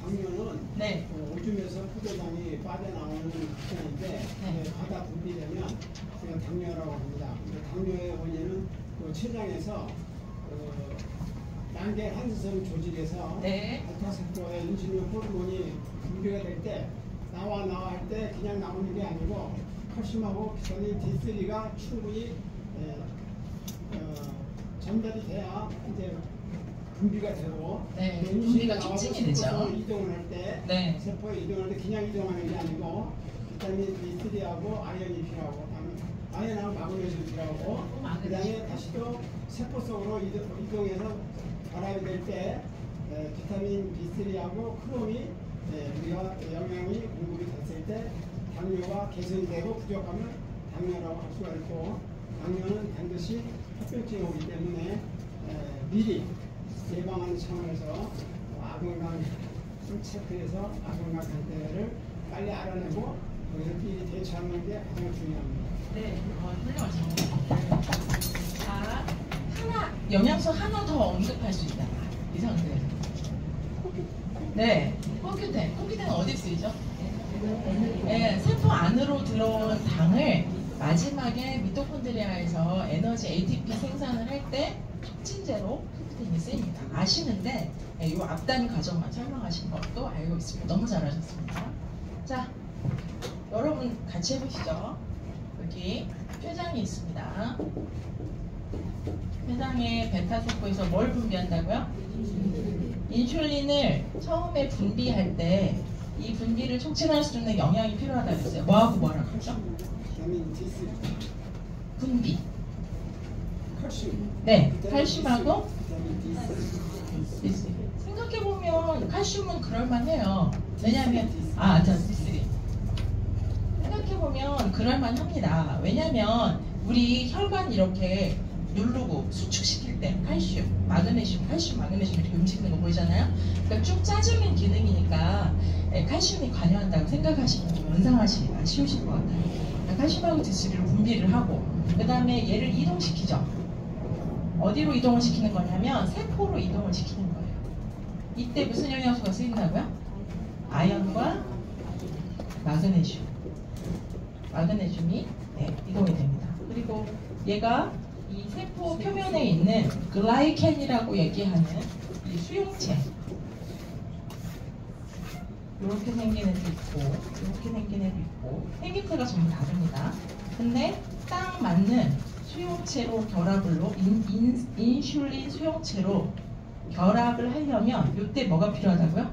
당뇨는 네. 오줌에서 포도당이 빠져나오는 현상인데 네. 과다 분비되면 그냥 당뇨라고 합니다. 당뇨의 원인은 췌장에서 난개 한스성 조직에서 네. 알파세포의 인슐린 호르몬이 분비가 될 때 나와 할 때 그냥 나오는 게 아니고 칼슘하고 비타민 D3가 충분히 전달이 돼야 이제 분비가 되고 네, 분비가 촉진이 되죠. 이동을 할 때 네. 세포에 이동할 때 그냥 이동하는 게 아니고 비타민 D3하고 아연이 필요하고 아연하고 마그네슘이 필요하고 그 다음에 다시 또 세포 속으로 이동해서 결합이 될 때 비타민 B3하고 크롬이 우리가 영양이 공급이 됐을 때 당뇨가 개선이 되고 부족하면 당뇨라고 할 수가 있고 당뇨는 반드시 합병증이 오기 때문에 미리 예방하는 차원에서 아동강 체크해서 아동강 상태를 빨리 알아내고 거기서 미리 대처하는 게 가장 중요합니다. 네, 훌륭하십니다. 자, 영양소 하나 더 언급할 수 있다. 이 상태. 네, 콩큐텐 어디 쓰이죠? 네, 세포 안으로 들어온 당을 마지막에 미토콘드리아에서 에너지 ATP 생산을 할 때 촉진제로 콩큐텐이 쓰입니다. 아시는데 이 앞단 과정만 설명하신 것도 알고 있습니다. 너무 잘하셨습니다. 자, 여러분 같이 해보시죠. 여기 췌장이 있습니다. 췌장의 베타세포에서 뭘 분비한다고요? 인슐린을 처음에 분비할 때 이 분비를 촉진할 수 있는 영양이 필요하다고 했어요. 뭐하고 뭐라고 했죠? 비타민 D3. 분비. 칼슘. 네, 그다음에 칼슘하고 그다음에 D3. 생각해보면 칼슘은 그럴만해요. 왜냐하면 D3. 생각해보면 그럴만합니다. 왜냐하면 우리 혈관 이렇게 누르고 수축시킬 때 칼슘, 마그네슘, 칼슘, 마그네슘 이렇게 움직이는 거 보이잖아요. 그러니까 쭉 짜주는 기능이니까 칼슘이 관여한다고 생각하시면 좀 연상하시기가 쉬우실 것 같아요. 그러니까 칼슘하고 D3를 분비를 하고 그 다음에 얘를 이동시키죠. 어디로 이동을 시키는 거냐면 세포로 이동을 시키는 거예요. 이때 무슨 영양소가 쓰인다고요? 아연과 마그네슘이 이동이 됩니다. 그리고 얘가 이 세포 표면에 있는 글라이켄이라고 얘기하는 이 수용체, 이렇게 생긴 애도 있고 이렇게 생긴 애도 있고 생김새가 전부 다릅니다. 근데 딱 맞는 수용체로 결합을로 인슐린 수용체로 결합을 하려면 이때 뭐가 필요하다고요?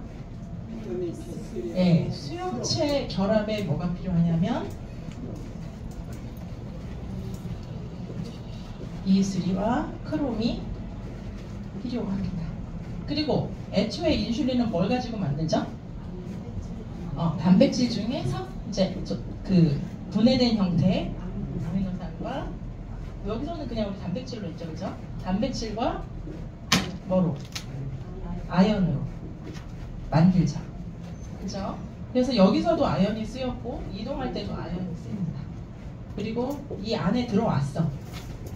네, 수용체 결합에 뭐가 필요하냐면 D3와 크롬이 필요합니다. 그리고 애초에 인슐린은 뭘 가지고 만들죠? 단백질 중에서 이제 그 분해된 형태의 아미노산과 여기서는 그냥 우리 단백질로 했죠, 그죠? 단백질과 뭐로? 아연으로 만들자, 그죠? 그래서 여기서도 아연이 쓰였고 이동할 때도 아연이 쓰입니다. 그리고 이 안에 들어왔어.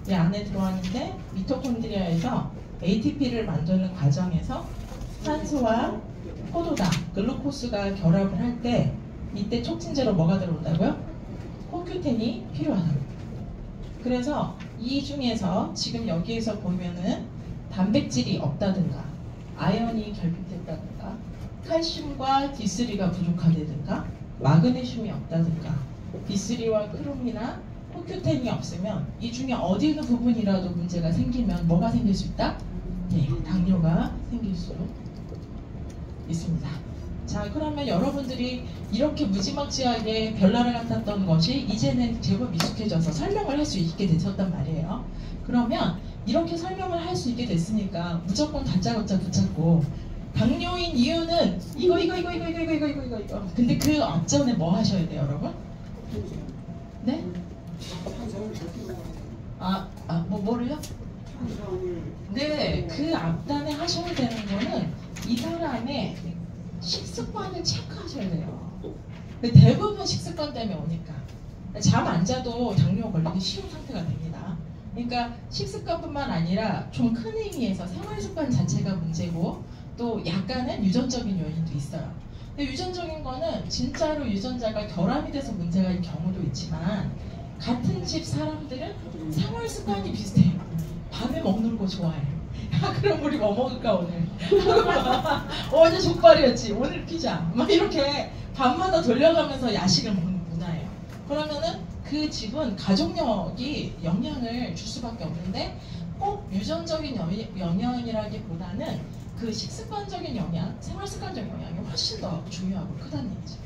이 안에 들어왔는데 미토콘드리아에서 ATP를 만드는 과정에서 산소와 포도당, 글루코스가 결합을 할 때 이때 촉진제로 뭐가 들어온다고요? 코큐텐이 필요하다고. 그래서 이 중에서 지금 여기에서 보면은 단백질이 없다든가 아연이 결핍됐다든가 칼슘과 D3가 부족하다든가 마그네슘이 없다든가 D3와 크롬이나 코큐텐이 없으면 이 중에 어디 어느 부분이라도 문제가 생기면 뭐가 생길 수 있다? 네, 당뇨가 생길 수 있습니다. 자, 그러면 여러분들이 이렇게 무지막지하게 별나라 같았던 것이 이제는 제법 미숙해져서 설명을 할 수 있게 되셨단 말이에요. 그러면 이렇게 설명을 할 수 있게 됐으니까 무조건 다짜고짜 붙잡고 당뇨인 이유는 이거. 근데 그 앞전에 뭐 하셔야 돼요, 여러분? 네? 뭐를요? 네, 그 앞단에 하셔야 되는 거는 이 사람의 식습관을 체크하셔야 돼요. 대부분 식습관 때문에 오니까 잠 안 자도 당뇨 걸리기 쉬운 상태가 됩니다. 그러니까 식습관뿐만 아니라 좀 큰 의미에서 생활습관 자체가 문제고 또 약간은 유전적인 요인도 있어요. 근데 유전적인 거는 진짜로 유전자가 결함이 돼서 문제가 있는 경우도 있지만 같은 집 사람들은 생활 습관이 비슷해요. 밤에 먹는 거 좋아해요. 그럼 우리 뭐 먹을까 오늘? 어제 족발이었지, 오늘 피자. 막 이렇게 밤마다 돌려가면서 야식을 먹는 문화예요. 그러면은 그 집은 가족력이 영향을 줄 수밖에 없는데 꼭 유전적인 영향이라기보다는 그 식습관적인 영향, 생활습관적 영향이 훨씬 더 중요하고 크다는 얘기죠.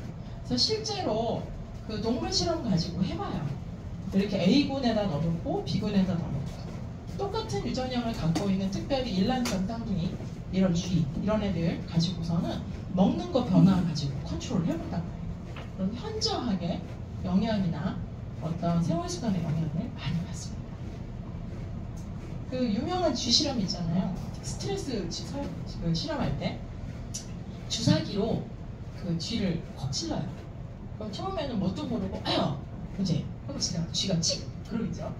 그래서 실제로 그 동물 실험 가지고 해봐요. 이렇게 A군에다 넣어놓고 B군에다 넣어놓고 똑같은 유전형을 갖고 있는 특별히 일란성 쌍둥이 이런 쥐 이런 애들 가지고서는 먹는 거 변화 가지고 컨트롤 해본단 말이에요. 그럼 현저하게 영양이나 어떤 생활습관의 영향을 많이 받습니다. 그 유명한 쥐 실험 있잖아요. 스트레스 실험할 때 주사기로 그 쥐를 콕 찔러요. 그럼 처음에는 뭣도 모르고 아유 이제 그럼 쥐가 칙 그러겠죠.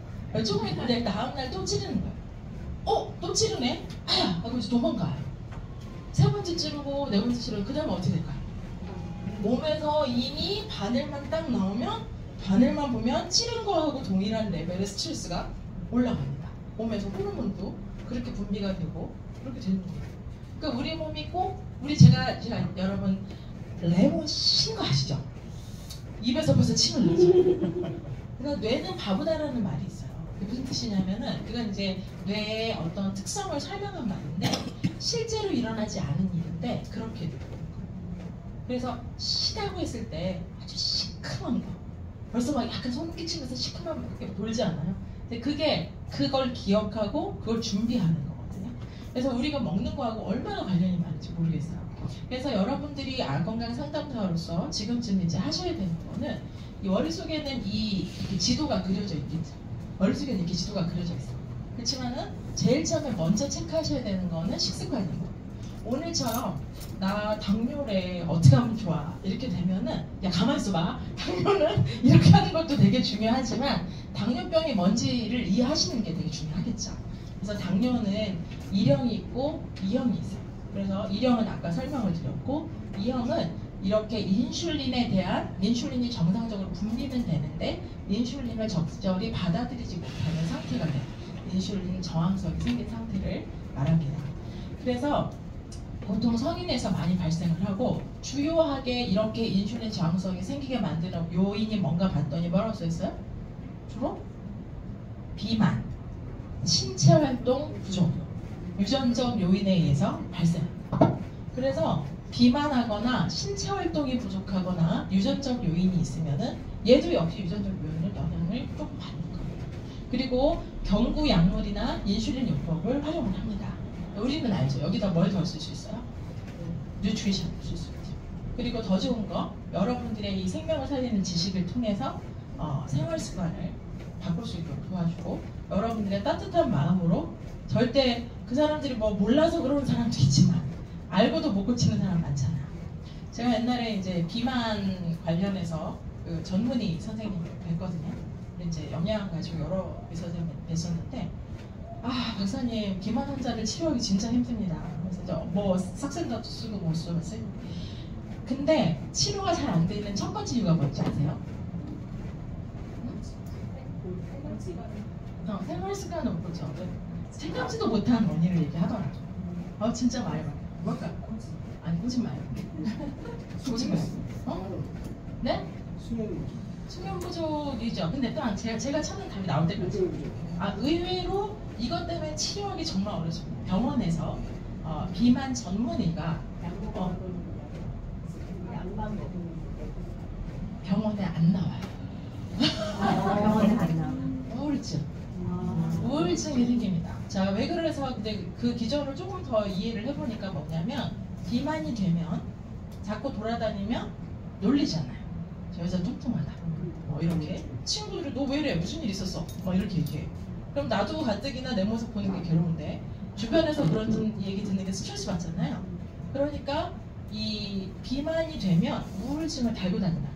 조금 있다 다음날 또 찌르는 거예요. 또 찌르네? 아야 하고 이제 도망가요. 세 번째 찌르고 네 번째 찌르고 그 다음에 어떻게 될까요? 몸에서 이미 바늘만 딱 나오면 바늘만 보면 찌른 거하고 동일한 레벨의 스트레스가 올라갑니다. 몸에서 호르몬도 그렇게 분비가 되고 그렇게 되는 거예요. 그러니까 우리 몸이 꼭 제가 여러분 레몬 신 거 아시죠? 입에서 벌써 침을 내죠. 그러니까 뇌는 바보다라는 말이 있어요. 그게 무슨 뜻이냐면은 그건 이제 뇌의 어떤 특성을 설명한 말인데 실제로 일어나지 않은 일인데 그렇게 돼요. 그래서 시다고 했을 때 아주 시큼한 거 벌써 막 약간 소름 끼치면서 시큼한 게 돌지 않아요? 근데 그게 그걸 기억하고 그걸 준비하는 거거든요. 그래서 우리가 먹는 거하고 얼마나 관련이 많은지 모르겠어요. 그래서 여러분들이 건강 상담사로서 지금쯤 이제 하셔야 되는 거는 이 머릿속에는 이렇게 지도가 그려져 있겠죠. 머릿속에는 이렇게 지도가 그려져 있어. 그렇지만은 제일 처음에 먼저 체크하셔야 되는 거는 식습관이고, 오늘처럼 나 당뇨래 어떻게 하면 좋아 이렇게 되면은 야 가만히 있어봐, 당뇨는 이렇게 하는 것도 되게 중요하지만 당뇨병이 뭔지를 이해하시는 게 되게 중요하겠죠. 그래서 당뇨는 1형이 있고 2형이 있어요. 그래서 1형은 아까 설명을 드렸고, 2형은 이렇게 인슐린이 정상적으로 분비는 되는데 인슐린을 적절히 받아들이지 못하는 상태가 돼요. 인슐린 저항성이 생긴 상태를 말합니다. 그래서 보통 성인에서 많이 발생을 하고, 주요하게 이렇게 인슐린 저항성이 생기게 만드는 요인이 뭔가 봤더니 뭐라고 써있어요? 주로 비만, 신체활동 부족, 유전적 요인에 의해서 발생합니다. 그래서 비만하거나 신체활동이 부족하거나 유전적 요인이 있으면은 얘도 역시 유전적 요인을 영향을 조금 받는 거예요. 그리고 경구 약물이나 인슐린 요법을 활용을 합니다. 우리는 알죠. 여기다 뭘 더 쓸 수 있어요? 뉴트리션 쓸 수 있죠. 그리고 더 좋은 거, 여러분들의 이 생명을 살리는 지식을 통해서 생활 습관을 바꿀 수 있도록 도와주고, 여러분들의 따뜻한 마음으로, 절대 그 사람들이 뭐 몰라서 그러는 사람도 있지만 알고도 못 고치는 사람 많잖아요. 제가 옛날에 이제 비만 관련해서 그 전문의 선생님을 뵀거든요. 이제 영양 가지고 여러 의사선생님 뵀었는데, 박사님 비만 환자를 치료하기 진짜 힘듭니다. 그래서 뭐 삭센다도 쓰고 뭐 쓰고 근데 치료가 잘 안 되는 첫 번째 이유가 뭔지 아세요? 생활 습관은 못 고쳐. 생각지도 못한 원인을 얘기하더라고. 진짜 많이 봐요. 뭘까? 아니 거짓말. 거짓말. 네? 수면 부족이죠. 근데 또 제가 찾는 답이 나올 때까지. 의외로 이것 때문에 치료하기 정말 어렵습니다. 병원에서 비만 전문의가 병원에 안 나와요. 병원에 안 나와. 우울증이 생깁니다. 자, 왜 그래서 근데 그 기전을 조금 더 이해를 해보니까 뭐냐면, 비만이 되면 자꾸 돌아다니면 놀리잖아요. 저 여자 뚱뚱하다. 이렇게 친구들이 너 왜 이래? 무슨 일 있었어? 이렇게 얘기해. 그럼 나도 가뜩이나 내 모습 보는 게 괴로운데 주변에서 그런 얘기 듣는 게 스트레스 받잖아요. 그러니까 이 비만이 되면 우울증을 달고 다닌답니다.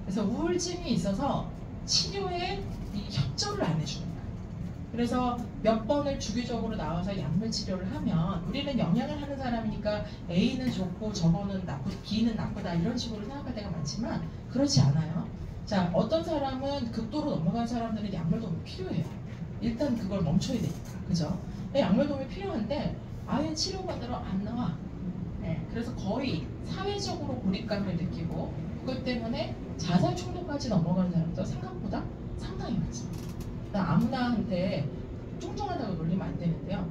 그래서 우울증이 있어서 치료에 이 협조를 안 해주는 거예요. 그래서 몇 번을 주기적으로 나와서 약물 치료를 하면, 우리는 영양을 하는 사람이니까 A는 좋고 저거는 나쁘고 B는 나쁘다 이런 식으로 생각할 때가 많지만 그렇지 않아요. 자, 어떤 사람은 극도로 넘어간 사람들은 약물 도움이 필요해요. 일단 그걸 멈춰야 되니까, 그죠? 약물 도움이 필요한데 아예 치료받으러 안 나와. 그래서 거의 사회적으로 고립감을 느끼고, 그것 때문에 자살 충동까지 넘어가는 사람도 생각보다 상당히 많습니다. 아무나한테 뚱뚱하다고 놀리면 안 되는데요.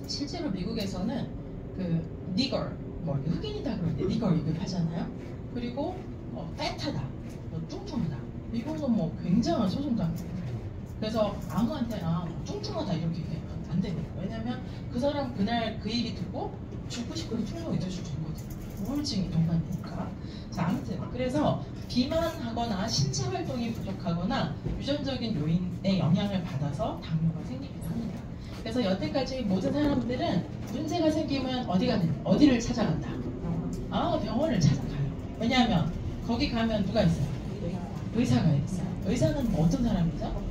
실제로 미국에서는 그 니걸, 흑인이다 그럴 때 니걸 이걸 하잖아요. 그리고 팻하다, 뚱뚱하다, 이거는 굉장한 소송감입니다. 그래서 아무한테나 뚱뚱하다 이렇게 얘기하면 안 됩니다. 왜냐면 그 사람 그날 그 얘기 듣고 죽고 싶어서 충동이 될 수도 있거든요. 우울증이 동반되니까. 자, 아무튼 그래서 비만하거나 신체 활동이 부족하거나 유전적인 요인의 영향을 받아서 당뇨가 생기기도 합니다. 그래서 여태까지 모든 사람들은 문제가 생기면 어디를 찾아간다? 병원을 찾아가요. 왜냐하면 거기 가면 누가 있어요? 의사가 있어요. 의사는 어떤 사람이죠?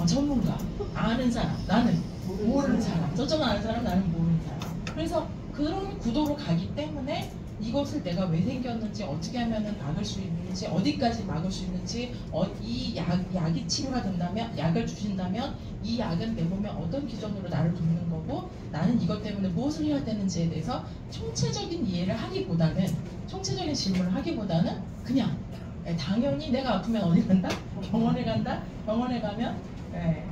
전문가, 아는 사람, 나는 모르는 사람, 저쪽은 아는 사람, 나는 모르는 사람. 그래서 그런 구도로 가기 때문에 이것을 내가 왜 생겼는지, 어떻게 하면 막을 수 있는지, 어디까지 막을 수 있는지, 이 약이 치료가 된다면, 약을 주신다면 이 약은 내 몸에 어떤 기전으로 나를 돕는 거고, 나는 이것 때문에 무엇을 해야 되는지에 대해서 총체적인 이해를 하기보다는, 총체적인 질문을 하기보다는 그냥 당연히 내가 아프면 어디 간다? 병원에 간다? 병원에 가면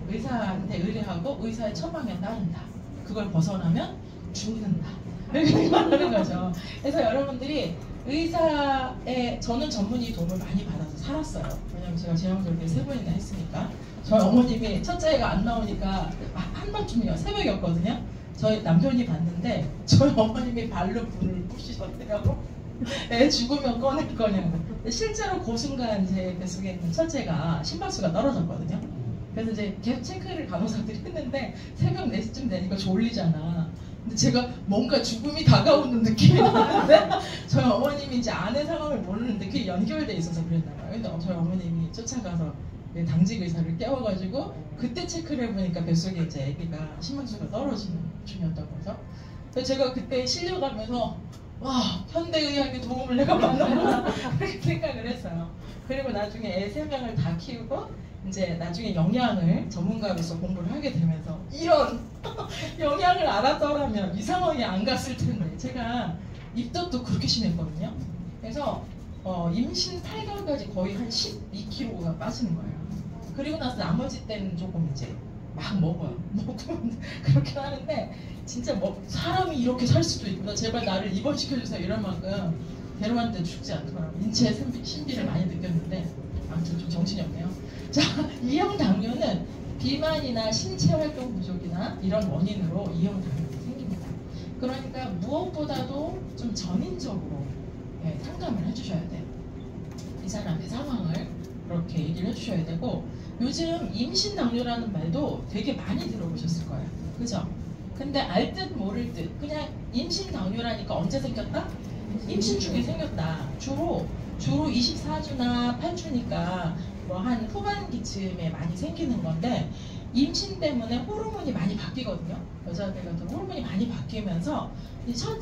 의사한테 의뢰하고 의사의 처방에 따른다. 그걸 벗어나면 죽는다. 이렇게 말하는 거죠. 그래서 여러분들이 의사의 저는 전문의 도움을 많이 받아서 살았어요. 왜냐면 제가 제왕절개 3번이나 했으니까. 저희 어머님이 첫째가 안 나오니까 한밤중이요, 새벽이었거든요. 저희 남편이 봤는데 저희 어머님이 발로 불을 부시셨대요. 애 죽으면 꺼낼 거냐고. 근데 실제로 그 순간 제 뱃속에 있는 첫째가 심박수가 떨어졌거든요. 그래서 이제 계속 체크를 간호사들이 했는데 새벽 4시쯤 되니까 졸리잖아. 근데 제가 뭔가 죽음이 다가오는 느낌이 나는데 저희 어머님이 이제 아내 상황을 모르는데 그게 연결돼 있어서 그랬나 봐요. 근데 저희 어머님이 쫓아가서 당직 의사를 깨워가지고 그때 체크를 해보니까 뱃속에 이제 아기가 심박수가 떨어지는 중이었다고 해서 그래서 제가 그때 실려가면서 와, 현대의학의 도움을 내가 받는구나 그렇게 생각을 했어요. 그리고 나중에 애 3명을 다 키우고 이제 나중에 영양을 전문가로서 공부를 하게 되면서 이런 영양을 알았더라면 이 상황이 안 갔을 텐데 제가 입덧도 그렇게 심했거든요. 그래서 임신 8개월까지 거의 한 12kg가 빠지는 거예요. 그리고 나서 나머지 때는 조금 이제 막 먹어요. 먹으면 그렇게 하는데 진짜 뭐 사람이 이렇게 살 수도 있구나. 제발 나를 입원시켜주세요. 이럴 만큼 데려왔는데 죽지 않더라고요. 인체의 신비를 많이 느꼈는데 아무튼 좀 정신이 없네요. 자, 이형 당뇨는 비만이나 신체 활동 부족이나 이런 원인으로 이형 당뇨가 생깁니다. 그러니까 무엇보다도 좀 전인적으로 상담을 해주셔야 돼요. 이 사람의 상황을 그렇게 얘기를 해주셔야 되고 요즘 임신 당뇨라는 말도 되게 많이 들어보셨을 거예요. 그죠? 근데 알 듯 모를 듯 그냥 임신 당뇨라니까 언제 생겼다? 임신 중에 생겼다. 주로 24주나 8주니까 뭐 한 후반기쯤에 많이 생기는 건데 임신 때문에 호르몬이 많이 바뀌거든요. 여자들 같은 호르몬이 많이 바뀌면서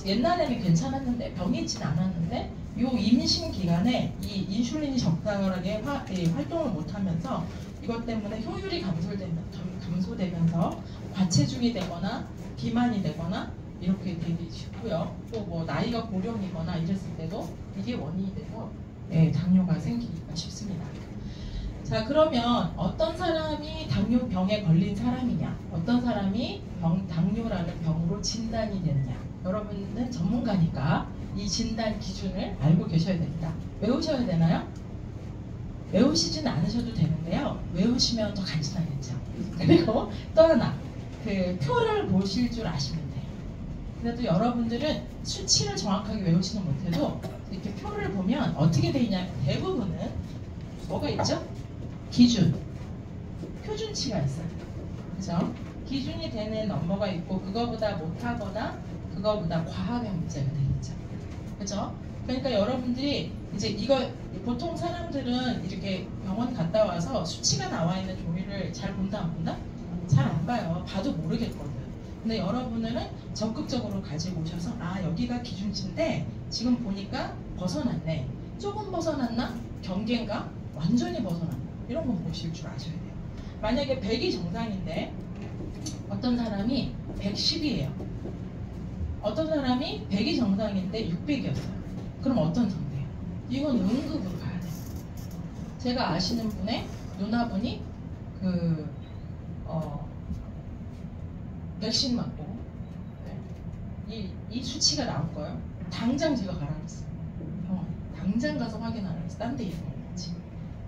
옛날에는 괜찮았는데 병이 있진 않았는데 요 임신 기간에 이 인슐린이 적당하게 활동을 못하면서 이것 때문에 효율이 감소되면서 과체중이 되거나 비만이 되거나 이렇게 되기 쉽고요. 또 뭐 나이가 고령이거나 이랬을 때도 이게 원인이 돼서 당뇨가 생기기가 쉽습니다. 자, 그러면 어떤 사람이 당뇨병에 걸린 사람이냐, 어떤 사람이 당뇨라는 병으로 진단이 되느냐. 여러분은 전문가니까 이 진단 기준을 알고 계셔야 됩니다. 외우셔야 되나요? 외우시진 않으셔도 되는데요. 외우시면 더 간단하겠죠. 그리고 또 하나, 그 표를 보실 줄 아시면 돼요. 그래도 여러분들은 수치를 정확하게 외우지는 못해도 이렇게 표를 보면 어떻게 돼 있냐, 대부분은 뭐가 있죠? 기준, 표준치가 있어요. 그죠? 기준이 되는 넘버가 있고 그거보다 못하거나 그거보다 과하면 문제가 되겠죠. 그죠? 그러니까 여러분들이 이제 이거 보통 사람들은 이렇게 병원 갔다 와서 수치가 나와 있는 종이를 잘 본다 안 본다? 잘 안 봐요. 봐도 모르겠거든. 근데 여러분은 적극적으로 가지고 오셔서 아, 여기가 기준치인데 지금 보니까 벗어났네. 조금 벗어났나? 경계인가? 완전히 벗어났나? 이런 거 보실 줄 아셔야 돼요. 만약에 100이 정상인데 어떤 사람이 110이에요. 어떤 사람이 100이 정상인데 600이었어요. 그럼 어떤 상태예요? 이건 응급으로 가야 돼요. 제가 아시는 분의 누나분이 백신 맞고 이 수치가 나온 거예요. 당장 제가 가라 그랬어요. 병원. 당장 가서 확인하라 그랬어요. 딴 데 있는지.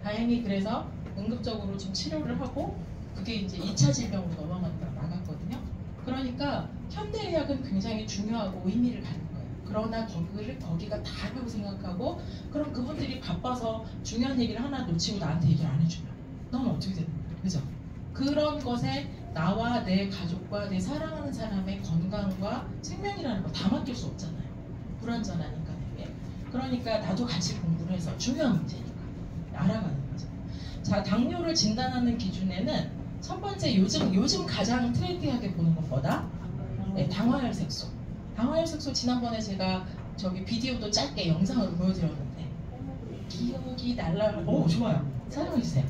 다행히 그래서 응급적으로 좀 치료를 하고 그게 이제 2차 질병으로 나갔거든요. 그러니까 현대의학은 굉장히 중요하고 의미를 갖는 거예요. 그러나 거기가 다라고 생각하고 그럼 그분들이 바빠서 중요한 얘기를 하나 놓치고 나한테 얘기를 안 해주면 넌 어떻게 되는 거야? 그죠? 그런 것에 나와 내 가족과 내 사랑하는 사람의 건강과 생명이라는 거 다 맡길 수 없잖아요. 불안전하니까 되게. 그러니까 나도 같이 공부를 해서 중요한 문제니까 알아가는 거죠. 자, 당뇨를 진단하는 기준에는 첫 번째 요즘 가장 트렌디하게 보는 것보다 당화혈색소. 당화혈색소 지난번에 제가 저기 비디오도 짧게 영상으로 보여드렸는데 기억이 날라가고 오 좋아요. 설명해주세요.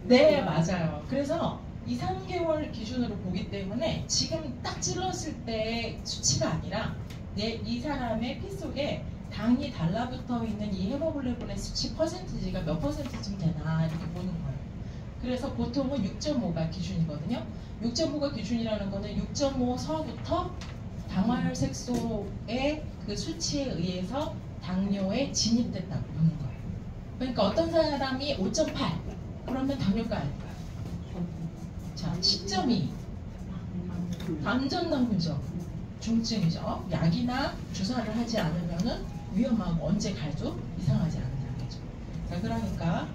네, 맞아요. 그래서 2, 3개월 기준으로 보기 때문에 지금 딱 찔렀을 때의 수치가 아니라 이 사람의 피 속에 당이 달라붙어 있는 이 헤모글로빈의 수치 퍼센티지가 몇 퍼센트쯤 되나 이렇게 보는 거예요. 그래서 보통은 6.5가 기준이거든요. 6.5가 기준이라는 거는 6.5서부터 당화혈색소의 그 수치에 의해서 당뇨에 진입됐다고 보는 거예요. 그러니까 어떤 사람이 5.8 그러면 당뇨가 아닐까요? 자, 10.2 안전당뇨죠. 중증이죠. 약이나 주사를 하지 않으면은 위험하고 언제 가도 이상하지 않은 약이죠. 자, 그러니까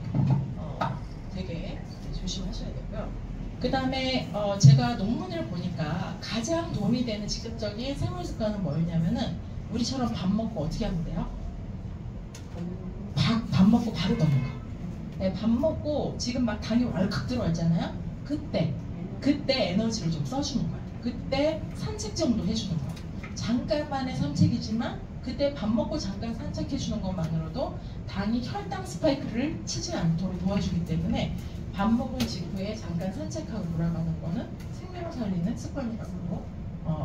되게 조심하셔야 되고요. 그 다음에 제가 논문을 보니까 가장 도움이 되는 직접적인 생활 습관은 뭐였냐면은 우리처럼 밥 먹고 어떻게 하면 돼요? 밥 먹고 바로 먹는 거. 네, 밥 먹고 지금 막 당이 왈칵 들어왔잖아요. 그때 에너지를 좀 써주는 거예요. 그때 산책 정도 해주는 거예요. 잠깐만의 산책이지만 그때 밥 먹고 잠깐 산책해주는 것만으로도 당이 혈당 스파이크를 치지 않도록 도와주기 때문에 밥 먹은 직후에 잠깐 산책하고 돌아가는 거는 생명을 살리는 습관이라고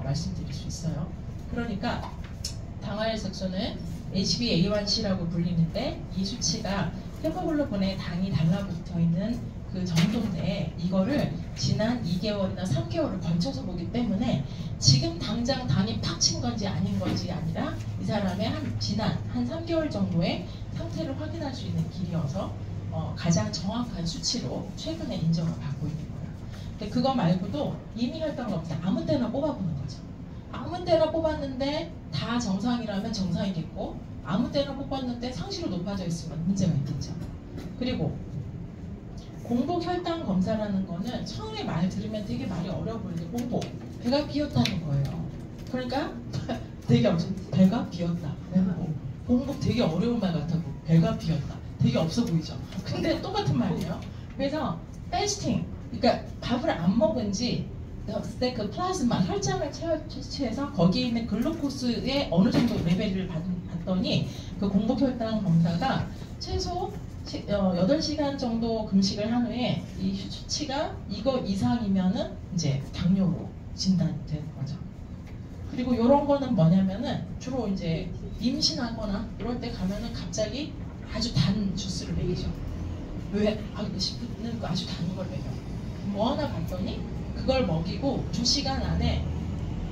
말씀드릴 수 있어요. 그러니까 당화혈색소는 HbA1c라고 불리는데 이 수치가 헤모글로빈에 당이 달라붙어 있는 그 정도인데 이거를 지난 2개월이나 3개월을 걸쳐서 보기 때문에 지금 당장 당이 팍 친 건지 아닌 건지 아니라 이 사람의 지난 한 3개월 정도의 상태를 확인할 수 있는 길이어서 가장 정확한 수치로 최근에 인정을 받고 있는 거예요. 근데 그거 말고도 이미 혈당 검사 아무 때나 뽑아보는 거죠. 아무 때나 뽑았는데 다 정상이라면 정상이겠고 아무 때나 뽑았는데 상시로 높아져 있으면 문제가 있겠죠. 그리고 공복 혈당 검사라는 거는 처음에 말 들으면 되게 말이 어려워 보이는데 공복, 배가 비었다는 거예요. 그러니까 되게 엄청 배가 비었다. 공복 되게 어려운 말 같아. 배가 비었다. 되게 없어 보이죠. 근데 똑같은 말이에요. 그래서 패스팅, 그러니까 밥을 안 먹은 지 그 플라즈마 혈장을 채취해서 거기에 있는 글루코스의 어느 정도 레벨을 봤더니 그 공복 혈당 검사가 최소 8시간 정도 금식을 한 후에 이 수치가 이거 이상이면은 이제 당뇨로 진단되는 거죠. 그리고 이런 거는 뭐냐면은 주로 이제 임신하거나 이럴 때 가면은 갑자기 아주 단 주스를 먹이죠. 왜? 싶는 거 아주 단 걸 먹여. 뭐 하나 봤더니 그걸 먹이고 2시간 안에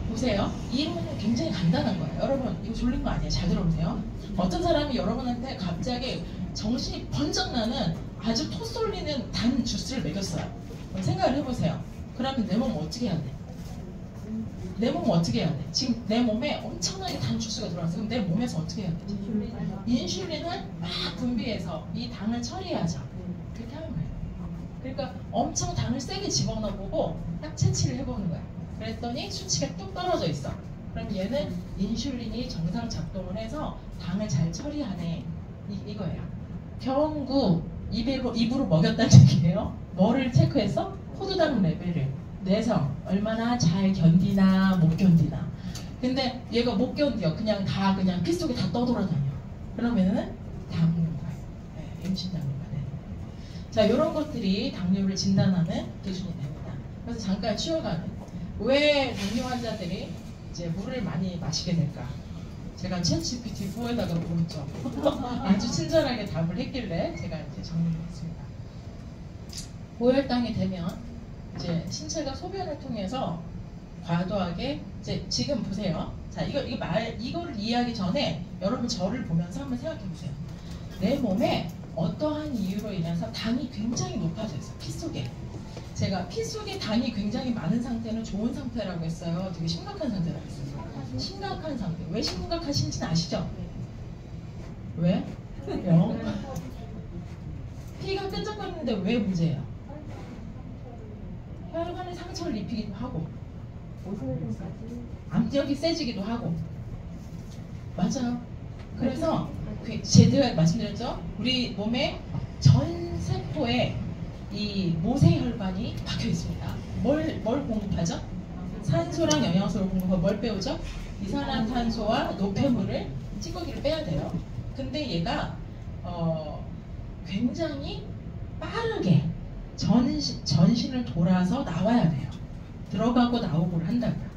보세요. 이 이론은 굉장히 간단한 거예요. 여러분 이거 졸린 거 아니에요. 잘 들어보세요. 어떤 사람이 여러분한테 갑자기 정신이 번쩍 나는 아주 토 쏠리는 단 주스를 먹였어요. 생각을 해보세요. 그러면 내 몸은 어떻게 해야 돼? 내 몸은 어떻게 해야 돼? 지금 내 몸에 엄청나게 단 주스가 들어왔어요. 그럼 내 몸에서 어떻게 해야 돼? 인슐린을 막 분비해서 이 당을 처리하죠. 그렇게 하는 거예요. 그러니까 엄청 당을 세게 집어넣어보고 딱 채취를 해보는 거야. 그랬더니 수치가 뚝 떨어져 있어. 그럼 얘는 인슐린이 정상 작동을 해서 당을 잘 처리하네. 이거예요. 경구 입으로 먹였다는 얘기예요. 뭐를 체크했어? 포도당 레벨을. 내성 얼마나 잘 견디나 못 견디나. 근데 얘가 못 견뎌. 그냥 피 속에 다 떠돌아다녀. 그러면은 당뇨가 임신 당뇨가 되는 거예요. 자, 이런 것들이 당뇨를 진단하는 기준이 됩니다. 그래서 잠깐 쉬어가는. 왜 당뇨 환자들이 이제 물을 많이 마시게 될까? 제가 챗GPT 4에다가 물었죠. 아주 친절하게 답을 했길래 제가 이제 정리를 했습니다. 고혈당이 되면 이제 신체가 소변을 통해서 과도하게 이제 지금 보세요. 자, 이거를 이해하기 전에 여러분 저를 보면서 한번 생각해 보세요. 내 몸에 어떠한 이유로 인해서 당이 굉장히 높아져 있어요. 피 속에. 제가 피 속에 당이 굉장히 많은 상태는 좋은 상태라고 했어요. 되게 심각한 상태라고 했어요. 심각한 상태. 왜 심각하신지는 아시죠? 왜? 영. 피가 끈적거리는데 왜 문제예요? 혈관에 상처를 입히기도 하고 압력이 세지기도 하고 맞아요. 그래서 제가 말씀드렸죠? 우리 몸의 전 세포에 이 모세혈관이 박혀 있습니다. 뭘 공급하죠? 산소랑 영양소를 공급하고 뭘 빼오죠? 이산화탄소와 노폐물을 찌꺼기를 빼야 돼요. 근데 얘가 굉장히 빠르게 전신을 돌아서 나와야 돼요. 들어가고 나오고를 한다고요.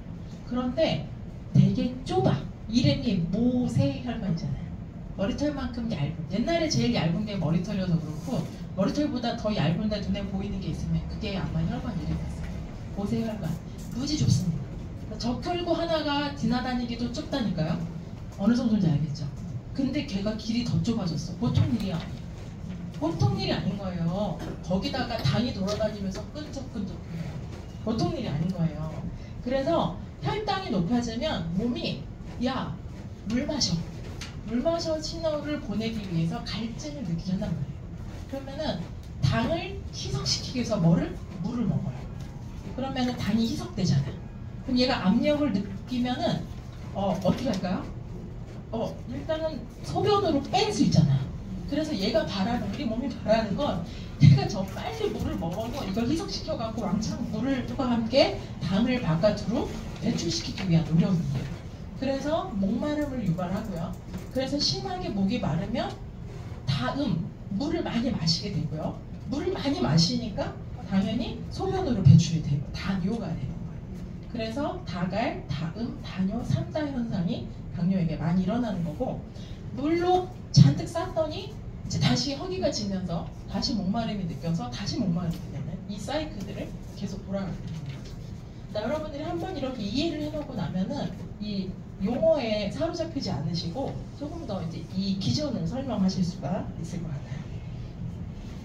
그런데 되게 좁아. 이름이 모세혈관이잖아요. 머리털만큼 얇은. 옛날에 제일 얇은 게 머리털이어서 그렇고 머리털보다 더 얇은데 눈에 보이는 게 있으면 그게 아마 혈관 이름이었어요. 모세혈관. 무지 좁습니다. 적혈구 하나가 지나다니기도 좁다니까요. 어느 정도인지 알겠죠? 근데 걔가 길이 더 좁아졌어. 보통 일이 아니에요. 보통 일이 아닌 거예요. 거기다가 당이 돌아다니면서 끈적끈적해요. 보통 일이 아닌 거예요. 그래서 혈당이 높아지면 몸이 야, 물 마셔. 물 마셔 신호를 보내기 위해서 갈증을 느끼게 한단 말이에요. 그러면은 당을 희석시키기 위해서 뭐를? 물을 먹어요. 그러면은 당이 희석되잖아요. 그럼 얘가 압력을 느끼면은 어떻게 할까요? 일단은 소변으로 뺀 수 있잖아요. 그래서 얘가 우리 몸이 바라는 건 얘가 저 빨리 물을 먹어서 이걸 희석시켜갖고 왕창 물과 함께 당을 바깥으로 배출시키기 위한 노력이에요. 그래서 목마름을 유발하고요. 그래서 심하게 목이 마르면 물을 많이 마시게 되고요. 물을 많이 마시니까 당연히 소변으로 배출이 되고 당뇨가 되는 거예요. 그래서 다갈, 다음, 다뇨, 삼다 현상이 당뇨에게 많이 일어나는 거고, 물로 잔뜩 쌌더니 이제 다시 허기가 지면서 다시 목마름이 느껴서 다시 목마름이 되는 이 사이클들을 계속 돌아가게 되는 거죠. 자, 여러분들이 한번 이렇게 이해를 해놓고 나면은 이 용어에 사로잡히지 않으시고 조금 더 이제 이 기전을 설명하실 수가 있을 것 같아요.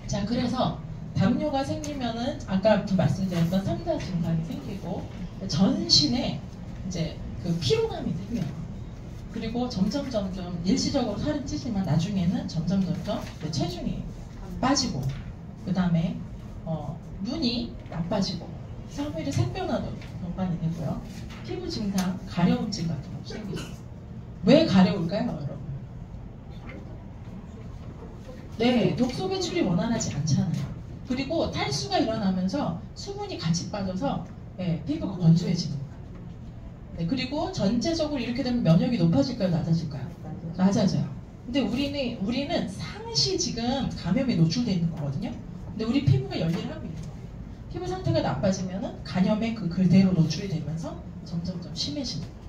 자, 그래서 당뇨가 생기면은 아까 말씀드렸던 3다 증상이 생기고 전신에 이제 그 피로감이 생겨요. 그리고 점점 일시적으로 살은 찌지만 나중에는 점점 체중이 빠지고, 그 다음에 눈이 나빠지고, 사무일의 색변화도 동반이 되고요. 피부 증상, 가려움증 같은 거 생기죠. 왜 가려울까요, 여러분? 네, 독소 배출이 원활하지 않잖아요. 그리고 탈수가 일어나면서 수분이 같이 빠져서 피부가 건조해지는 거예요. 네, 그리고 전체적으로 이렇게 되면 면역이 높아질까요, 낮아질까요? 낮아져요. 근데 우리는 상시 지금 감염에 노출되어 있는 거거든요. 근데 우리 피부가 열일하고 있는 거예요. 피부 상태가 나빠지면은 간염에 그대로 노출이 되면서 점점 심해지는 거예요.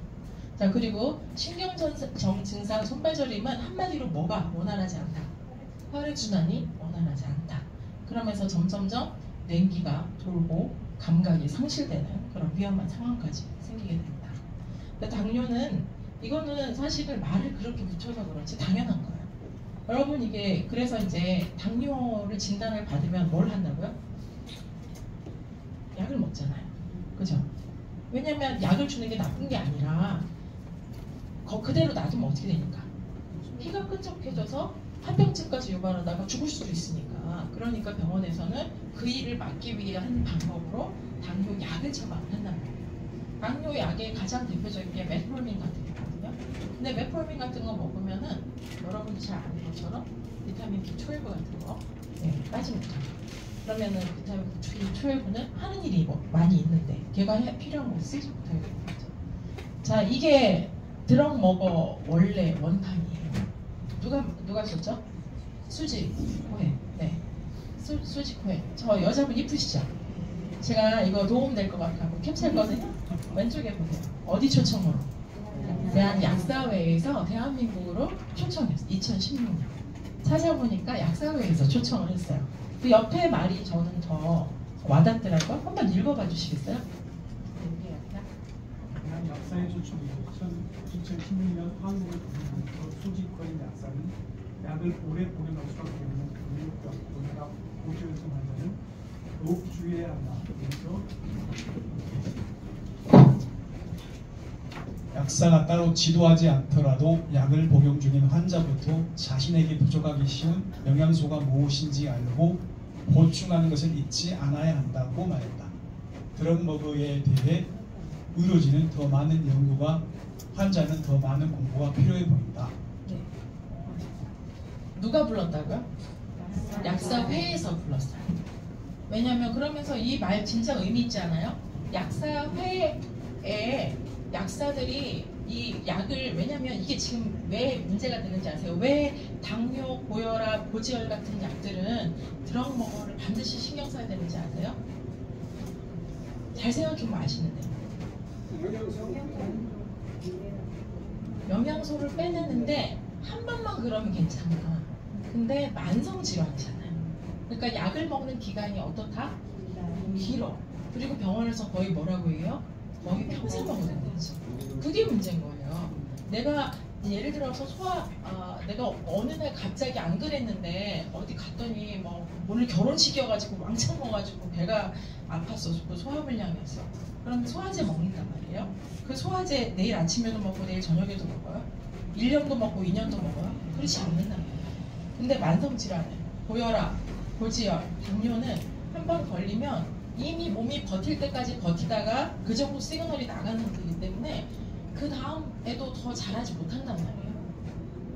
자, 그리고 신경정 증상 손발저림은 한마디로 뭐가 원활하지 않다. 혈액순환이 원활하지 않다. 그러면서 점점점 냉기가 돌고 감각이 상실되는 그런 위험한 상황까지 생기게 됩니다. 당뇨는 이거는 사실은 말을 그렇게 붙여서 그렇지 당연한 거예요. 여러분 이게 그래서 이제 당뇨를 진단을 받으면 뭘 한다고요? 약을 먹잖아요. 그죠? 왜냐면 약을 주는 게 나쁜 게 아니라 그대로 놔두면 어떻게 되니까? 피가 끈적해져서 합병증까지 유발하다가 죽을 수도 있으니까. 그러니까 병원에서는 그 일을 막기 위한 방법으로 당뇨 약을 처방을 한단 말이에요. 당뇨 약의 가장 대표적인 게 메트포르민 같은 게 있거든요. 근데 메트포르민 같은 거 먹으면은 여러분이 잘 아는 것처럼 비타민 B12 같은 거 빠지 못해요. 그러면은 비타민 B12는 하는 일이 많이 있는데 걔가 필요한 곳에 쓰지 못하게 되는 거죠. 자, 이게 드럭 먹어 원래 원판이에요. 누가 썼죠? 수지 코에. 네. 수지 코에. 저 여자분 이쁘시죠? 제가 이거 도움될 것 같아서 캡처했거든요. 왼쪽에 보세요. 어디 초청으로? 대한약사회에서 대한민국으로 초청했어요. 2016년. 찾아보니까 약사회에서 초청을 했어요. 그 옆에 말이 저는 더 와닿더라고요. 한번 읽어봐 주시겠어요? 약사의 초청이죠. 2016년 한국을 소집거린 약사는 약을 오래 복용할 수밖에 없는 근육과 고혈압, 고지혈증 환자는 더욱 주의해야 한다. 그래서 약사가 따로 지도하지 않더라도 약을 복용 중인 환자부터 자신에게 부족하기 쉬운 영양소가 무엇인지 알고 보충하는 것을 잊지 않아야 한다고 말했다. 드럭머그에 대해 의료진은 더 많은 연구가, 환자는 더 많은 공부가 필요해 보인다. 네. 누가 불렀다고요? 약사회에서 불렀어요. 왜냐면 그러면서 이 말 진짜 의미 있지 않아요? 약사회에 약사들이 이 약을, 왜냐면 이게 지금 왜 문제가 되는지 아세요? 왜 당뇨, 고혈압, 고지혈 같은 약들은 드럭머그를 반드시 신경 써야 되는지 아세요? 잘 생각해보면 아시는데 영양소를 빼내는데 한 번만 그러면 괜찮아. 근데 만성 질환이잖아요. 그러니까 약을 먹는 기간이 어떻다? 길어. 그리고 병원에서 거의 뭐라고 해요? 먹이 평생 먹어야 되는지. 그게 문제인 거예요. 내가 예를 들어서 내가 어느 날 갑자기 안 그랬는데 어디 갔더니 뭐 오늘 결혼식이어가지고 왕창 먹어가지고 배가 아팠어. 소화불량이었어. 그럼 소화제 먹는단 말이에요. 그 소화제 내일 아침에도 먹고 내일 저녁에도 먹어요. 1년도 먹고 2년도 먹어요. 그렇지 않는단 말이에요. 근데 만성질환, 고혈압, 고지혈, 당뇨는 한 번 걸리면 이미 몸이 버틸 때까지 버티다가 그 정도 시그널이 나가는 거기 때문에 그 다음에도 더 잘하지 못한단 말이에요.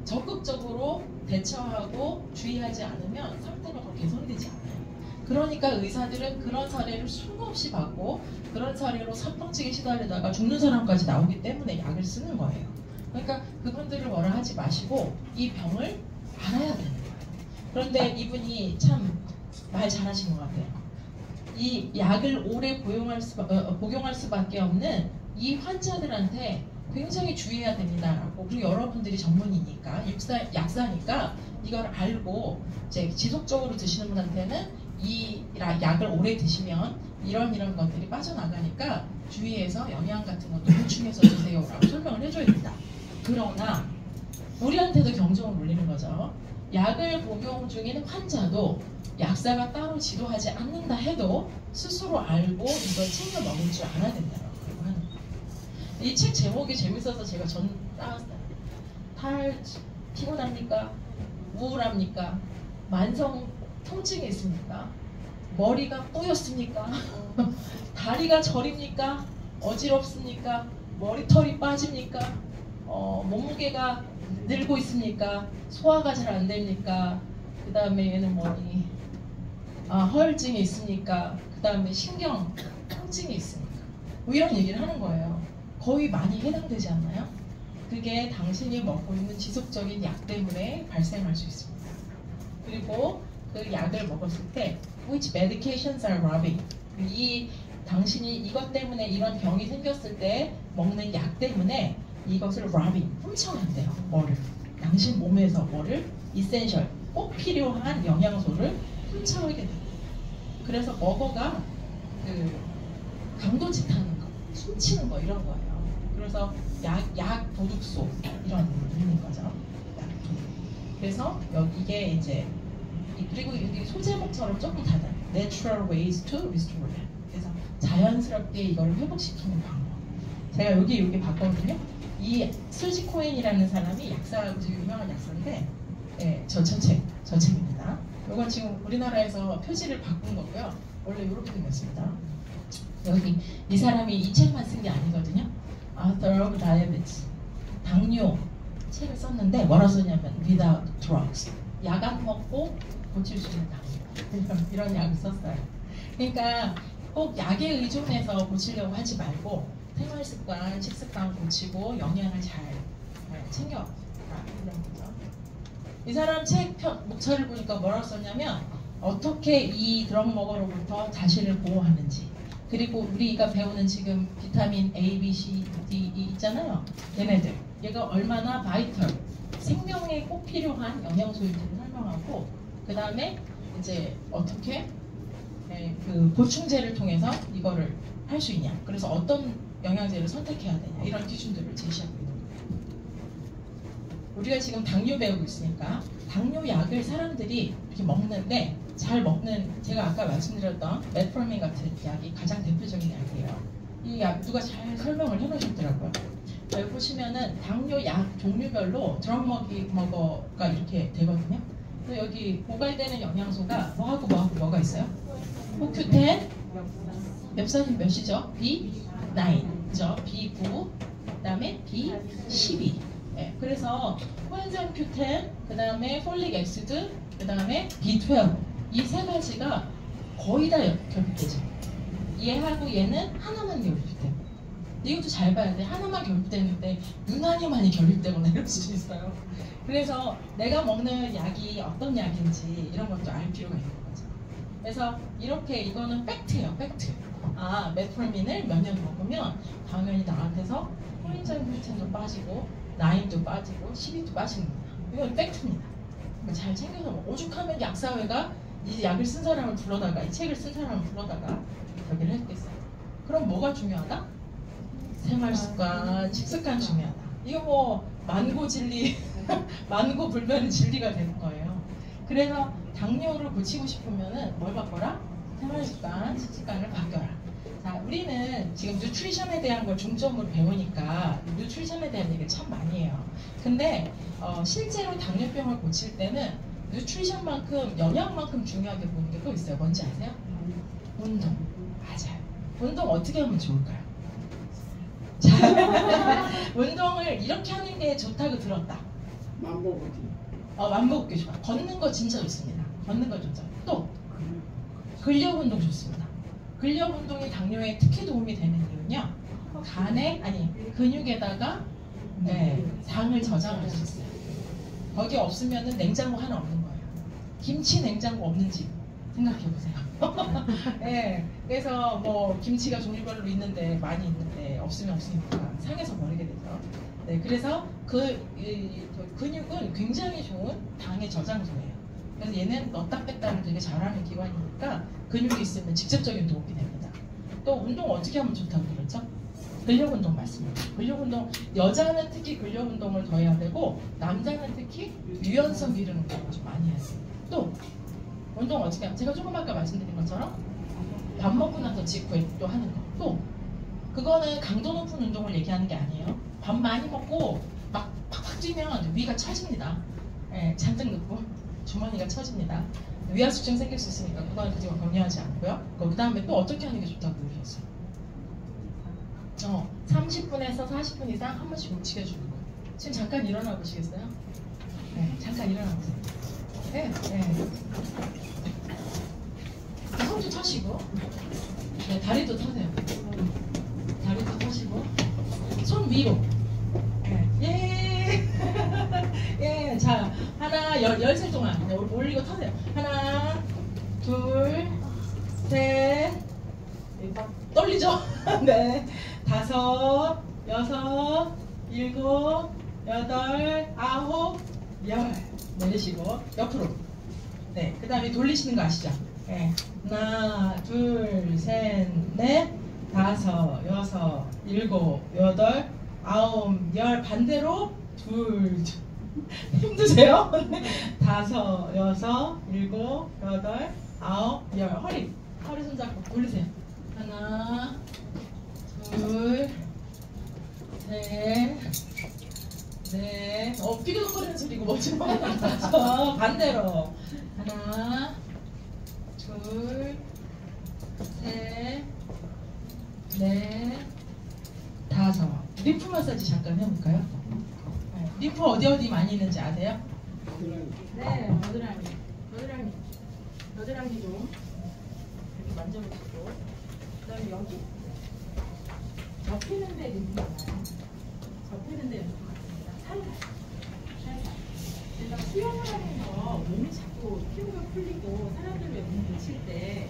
적극적으로 대처하고 주의하지 않으면 상태가 더 개선되지 않아요. 그러니까 의사들은 그런 사례를 수없이 받고 그런 사례로 사망증에 시달리다가 죽는 사람까지 나오기 때문에 약을 쓰는 거예요. 그러니까 그분들을 뭐라 하지 마시고 이 병을 알아야 되는 거예요. 그런데 이분이 참 말 잘하신 것 같아요. 이 약을 오래 복용할 수밖에 없는 이 환자들한테 굉장히 주의해야 됩니다라고. 그리고 여러분들이 전문이니까 약사니까 이걸 알고 이제 지속적으로 드시는 분한테는 이 약을 오래 드시면 이런 것들이 빠져나가니까 주의해서 영양 같은 것도 보충해서 드세요라고 설명을 해줘야 된다. 그러나 우리한테도 경종을 울리는 거죠. 약을 복용 중인 환자도 약사가 따로 지도하지 않는다 해도 스스로 알고 이걸 챙겨 먹을 줄 알아야 된다고 하는 거예요. 이 책 제목이 재밌어서 제가 따왔어요. 피곤합니까? 우울합니까? 만성 통증이 있습니까? 머리가 뿌였습니까? 다리가 저립니까? 어지럽습니까? 머리털이 빠집니까? 몸무게가 늘고 있습니까? 소화가 잘 안 됩니까? 그 다음에 얘는 뭐니? 허혈증이 있습니까? 그 다음에 신경 통증이 있습니까? 뭐 이런 얘기를 하는 거예요. 거의 많이 해당되지 않나요? 그게 당신이 먹고 있는 지속적인 약 때문에 발생할 수 있습니다. 그리고 그 약을 먹었을 때 which medications are robbing? 당신이 이것 때문에 이런 병이 생겼을 때 먹는 약 때문에 이것을 robbing, 훔쳐간대요. 뭐를? 당신 몸에서 뭐를? essential, 꼭 필요한 영양소를 훔쳐오게 됩니다. 그래서 먹어가 강도짓하는 거, 훔치는 거 이런 거예요. 그래서 약 도둑소 이런 의미인 거죠. 약 도둑. 그래서 이게 이제 그리고 여기 소제목처럼 조금 달라요. Natural ways to restore them. 그래서 자연스럽게 이걸 회복시키는 방법. 제가 여기 봤거든요. 이 수지 코엔이라는 사람이 약사하고 되게 유명한 약사인데, 저 책입니다. 이건 지금 우리나라에서 표지를 바꾼 거고요. 원래 이렇게 생겼습니다. 여기 이 사람이 이 책만 쓴 게 아니거든요. Author of Diabetes, 당뇨 책을 썼는데 뭐라 썼냐면 without drugs, 약 안 먹고 고칠 수 있는 당뇨 이런 약을 썼어요. 그러니까 꼭 약에 의존해서 고치려고 하지 말고 생활습관, 식습관 고치고 영양을 잘 챙겨 이런 거죠. 이 사람 책 목차를 보니까 뭐라고 썼냐면 어떻게 이 드럭 먹어로부터 자신을 보호하는지, 그리고 우리가 배우는 지금 비타민 A, B, C, D, E 있잖아요. 얘네들 얘가 얼마나 바이털, 생명에 꼭 필요한 영양소인지를 설명하고, 그 다음에 이제 어떻게 그 보충제를 통해서 이거를 할 수 있냐, 그래서 어떤 영양제를 선택해야 되냐, 이런 기준들을 제시하고 있는 거예요. 우리가 지금 당뇨 배우고 있으니까 당뇨 약을 사람들이 이렇게 먹는데 잘 먹는, 제가 아까 말씀드렸던 메트포민 같은 약이 가장 대표적인 약이에요. 이 약 누가 잘 설명을 해놓으셨더라고요. 여기 보시면은 당뇨 약 종류별로 드럭 먹어가 이렇게 되거든요. 그래서 여기 고갈되는 영양소가 뭐가 있어요? 호큐텐, 엽산이 몇이죠? B9, 그죠? B9, 그 다음에 B12. 네, 그래서 코엔자임 Q10, 그 다음에 폴릭 엑시드, 그 다음에 B12, 이 세 가지가 거의 다 결핍되죠. 얘하고 얘는 하나만 결핍돼요. 이것도 잘 봐야 돼. 하나만 결핍되는데 유난히 많이 결핍되거나 이럴 수 있어요. 그래서 내가 먹는 약이 어떤 약인지 이런 것도 알 필요가 있는 거죠. 그래서 이렇게 이거는 팩트예요, 팩트. 메트포민을 몇 년 먹으면 당연히 나한테서 코엔자임 Q10도 빠지고 9도 빠지고 12도 빠집니다. 이건 팩트입니다. 잘 챙겨서 오죽하면 약사회가 이 약을 쓴 사람을 불러다가, 이 책을 쓴 사람을 불러다가 여기를 했겠어요. 그럼 뭐가 중요하다? 생활 습관, 식습관 중요하다. 이거 뭐 만고진리, 만고불변의 진리가 되는 거예요. 그래서 당뇨를 고치고 싶으면은 뭘 바꿔라? 생활 습관, 식습관을 바꿔라. 자, 우리는 지금 뉴트리션에 대한 걸 중점으로 배우니까 뉴트리션에 대한 얘기를 참 많이 해요. 근데 실제로 당뇨병을 고칠 때는 뉴트리션만큼 영양만큼 중요하게 보는 게 또 있어요. 뭔지 아세요? 운동. 맞아요. 운동 어떻게 하면 좋을까요? 자, 운동을 이렇게 하는 게 좋다고 들었다. 만보고지. 만보걷기 좋아. 걷는 거 진짜 좋습니다. 걷는 거 좋죠. 또 근력 운동 좋습니다. 근력 운동이 당뇨에 특히 도움이 되는 이유는요. 근육에다가 당을 저장할 수 있어요. 거기 없으면은 냉장고 하나 없는 거예요. 김치 냉장고 없는 집 생각해 보세요. 네, 그래서 뭐 김치가 종류별로 있는데 많이 있는데 없으면 없으니까 상해서 버리게 되죠. 네, 그래서 근육은 굉장히 좋은 당의 저장소예요. 그래서 얘는 넣다 뺐다를 되게 잘하는 기관이니까 근육이 있으면 직접적인 도움이 됩니다. 또 운동 어떻게 하면 좋다고 그랬죠? 근력 운동 맞습니다. 근력 운동, 여자는 특히 근력 운동을 더 해야 되고 남자는 특히 유연성 기른 운동을 좀 많이 해야 돼요. 또 운동 어떻게 하면 제가 조금 아까 말씀드린 것처럼 밥 먹고 나서 직후에 또 하는 거. 또 그거는 강도 높은 운동을 얘기하는 게 아니에요. 밥 많이 먹고 막 팍팍 뛰면 위가 처집니다. 예, 잔뜩 넣고 주머니가 처집니다. 위하수증 생길 수 있으니까 그거는 그지만 권유하지 않고요. 그 다음에 또 어떻게 하는 게 좋다고 그러셨어요? 30분에서 40분 이상 한 번씩 움직여주는 거예요. 지금 잠깐 일어나 보시겠어요? 네, 잠깐 일어나 보세요. 네, 네. 손도 터시고, 네, 다리도 터세요. 다리도 터시고, 손 위로. 네. 예. 예. 자, 하나, 열세 동안. 네, 올리고 터세요. 하나, 둘, 셋. 떨리죠? 네. 5, 6, 7, 8, 9, 10. 내리시고, 옆으로. 네. 그 다음에 돌리시는 거 아시죠? 네. 하나, 둘, 셋, 넷, 5, 6, 7, 8, 9, 10. 반대로 둘. 힘드세요? 5, 6, 7, 8, 9, 10. 허리 손잡고 돌리세요. 하나, 둘, 셋, 넷. 삐그덕거리는 소리고 뭐지? 반대로. 하나, 둘, 셋, 넷, 5. 림프 마사지 잠깐 해볼까요? 네. 림프 어디 많이 있는지 아세요? 네, 겨드랑이 좀 이렇게 만져보시고, 그다음에 여기 접히는 데 림프 많아요. 접히는 데 림프 많습니다. 살살. 그러니까 수영을 하면서 몸이 자꾸 피부가 풀리고 사람들 왜 몸 고칠 때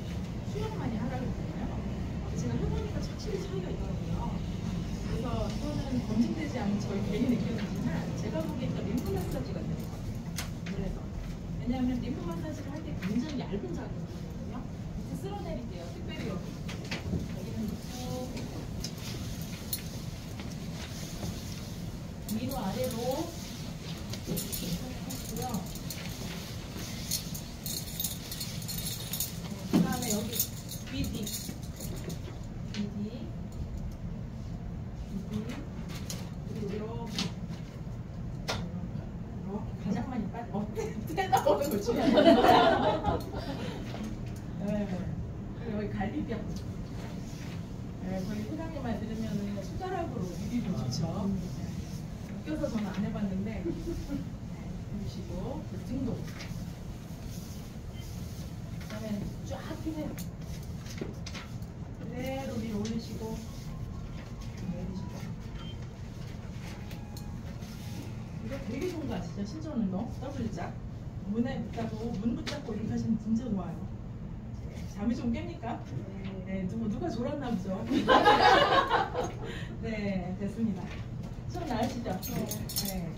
수영 많이 하라고 그러잖아요. 제가 해보니까 확실히 차이가 있더라고요. 그래서 이거는 검증되지 않은 저희 개인 의견이지만 제가 보기엔 림프 마사지가 되는 것 같아요. 그래서 왜냐하면 림프 마사지를 할 때 굉장히 얇은 자극이거든요. 이렇게 쓸어내릴게요. 특별히 여기는 쭉 위로 아래로 하시고요. 그 다음에 여기 귀뒤 그리고 이렇게 가장 많이 떼나오는 거 중요해요. 네. 그리고 여기 갈비뼈. 네, 거기 소장님만 들으면 숟가락으로 비비면 좋죠. 웃겨서 저는 안 해봤는데 해주시고 등도 그다음에 쫙 피세요. 그대로 위로 올리시고 내리시고. 이거 되게 좋은 거 아시죠? 신전 운동 더블짝 문에 붙잡고 문 붙잡고 이렇게 하시면 진짜 좋아요. 잠이 좀 깹니까? 네, 누가 졸았나 보죠? 네, 됐습니다. 손 나으시죠? 네.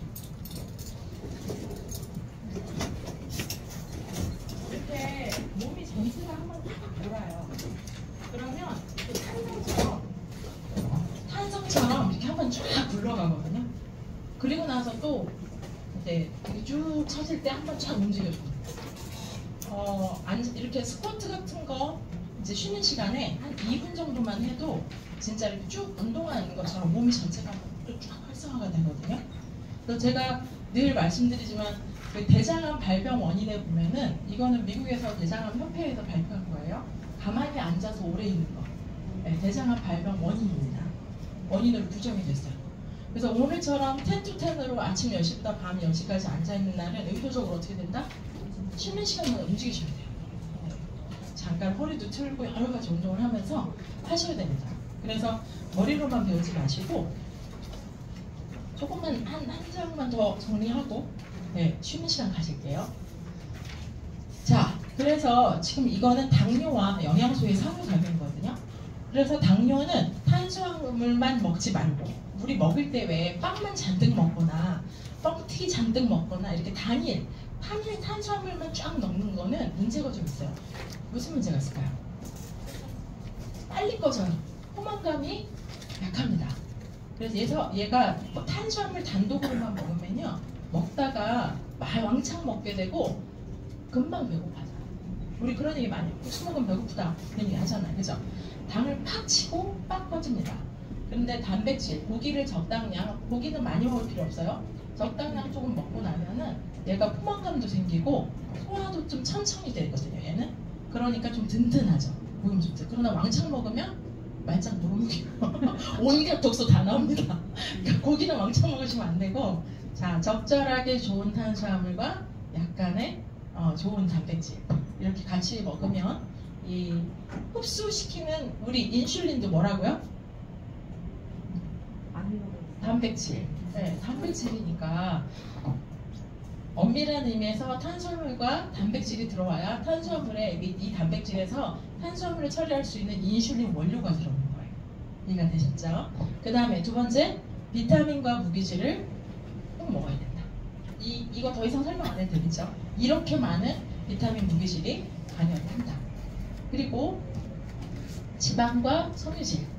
이렇게 몸이 전체가 한번 탁 돌아요. 그러면 그 탄성처럼 나서 또 이제 이렇게 쭉 처질 때 한번 쫙 움직여줘. 이렇게 스쿼트 같은 거 이제 쉬는 시간에 한 2분 정도만 해도 진짜 이렇게 쭉 운동하는 것처럼 몸이 전체가 쫙 활성화가 되거든요. 그래서 제가 늘 말씀드리지만 그 대장암 발병 원인에 보면은 이거는 미국에서 대장암 협회에서 발표한 거예요. 가만히 앉아서 오래 있는 거. 네, 대장암 발병 원인입니다. 원인으로 부정이 됐어요. 그래서 오늘처럼 10 to 10으로 아침 10시부터 밤 10시까지 앉아있는 날은 의도적으로 어떻게 된다? 쉬는 시간마다 움직이셔야 돼요. 네. 잠깐 허리도 틀고 여러 가지 운동을 하면서 하셔야 됩니다. 그래서 머리로만 배우지 마시고 조금만 한 장만 더 정리하고 네, 쉬는 시간 가질게요. 자, 그래서 지금 이거는 당뇨와 영양소의 상호작용이거든요. 그래서 당뇨는 탄수화물만 먹지 말고 우리 먹을 때 왜 빵만 잔뜩 먹거나 뻥튀기 잔뜩 먹거나 이렇게 단일 탄수화물만 쫙 넣는 거는 문제가 좀 있어요. 무슨 문제가 있을까요? 빨리 꺼져요. 포만감이 약합니다. 그래서 얘가 탄수화물 단독으로만 먹으면요 먹다가 왕창 먹게 되고 금방 배고파져요. 우리 그런 얘기 많이 해요. 술 먹으면 배고프다 그런 얘기 하잖아요. 그죠? 당을 팍 치고 빡 꺼집니다. 그런데 단백질, 고기를 적당량, 고기는 많이 먹을 필요 없어요. 적당량 조금 먹고 나면은 얘가 포만감도 생기고 소화도 좀 천천히 되거든요. 얘는 그러니까 좀 든든하죠. 먹으면 좋죠. 그러나 왕창 먹으면 말짱 노루묵이요. 온갖 독소 다 나옵니다. 그러니까 고기는 왕창 먹으시면 안 되고 자 적절하게 좋은 탄수화물과 약간의 좋은 단백질 이렇게 같이 먹으면 이 흡수시키는 우리 인슐린도 뭐라고요? 단백질. 네, 단백질이니까 엄밀한 의미에서 탄수화물과 단백질이 들어와야 탄수화물에 이 단백질에서 탄수화물을 처리할 수 있는 인슐린 원료가 들어오는 거예요. 이해가 되셨죠? 그 다음에 두 번째 비타민과 무기질을 꼭 먹어야 된다. 이거 더 이상 설명 안 해도 되겠죠? 이렇게 많은 비타민 무기질이 관여를 한다. 그리고 지방과 섬유질.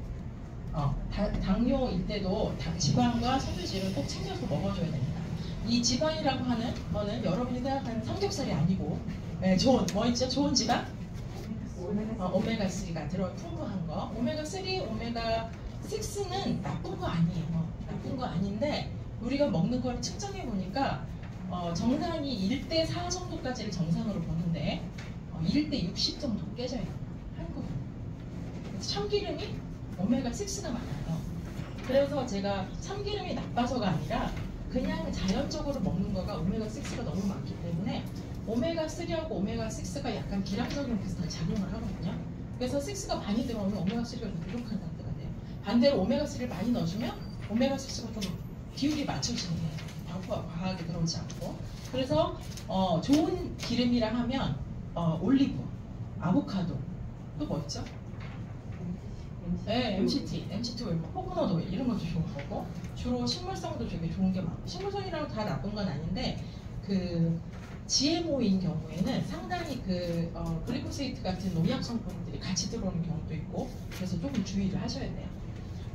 당뇨일 때도 지방과 섬유질을 꼭 챙겨서 먹어줘야 됩니다. 이 지방이라고 하는 거는 여러분이 생각하는 삼겹살이 아니고 좋은 뭐 있죠? 좋은 지방? 오메가3가 풍부한 거. 오메가3, 오메가6는 나쁜 거 아니에요. 나쁜 거 아닌데 우리가 먹는 걸 측정해 보니까 정상이 1대4 정도까지를 정상으로 보는데 1대60 정도 깨져요. 한국은. 참기름이 오메가6가 많아요. 그래서 제가 참기름이 나빠서가 아니라 그냥 자연적으로 먹는 거가 오메가6가 너무 많기 때문에 오메가3하고 오메가6가 약간 기량적인 비슷한 작용을 하거든요. 그래서 6가 많이 들어오면 오메가3가 좀 부족한 상태가 돼요. 반대로 오메가3를 많이 넣어주면 오메가6가 좀 비율이 맞춰지는 거예요. 과하게 들어오지 않고. 그래서 좋은 기름이라 하면 올리브, 아보카도, 또 뭐 있죠? 네, MCT 오일, 코코넛 오일 이런 것도 좋은 거고 주로 식물성도 되게 좋은 게 많고 식물성이랑 다 나쁜 건 아닌데 그 GMO인 경우에는 상당히 글리코세이트 같은 농약 성분들이 같이 들어오는 경우도 있고 그래서 조금 주의를 하셔야 돼요.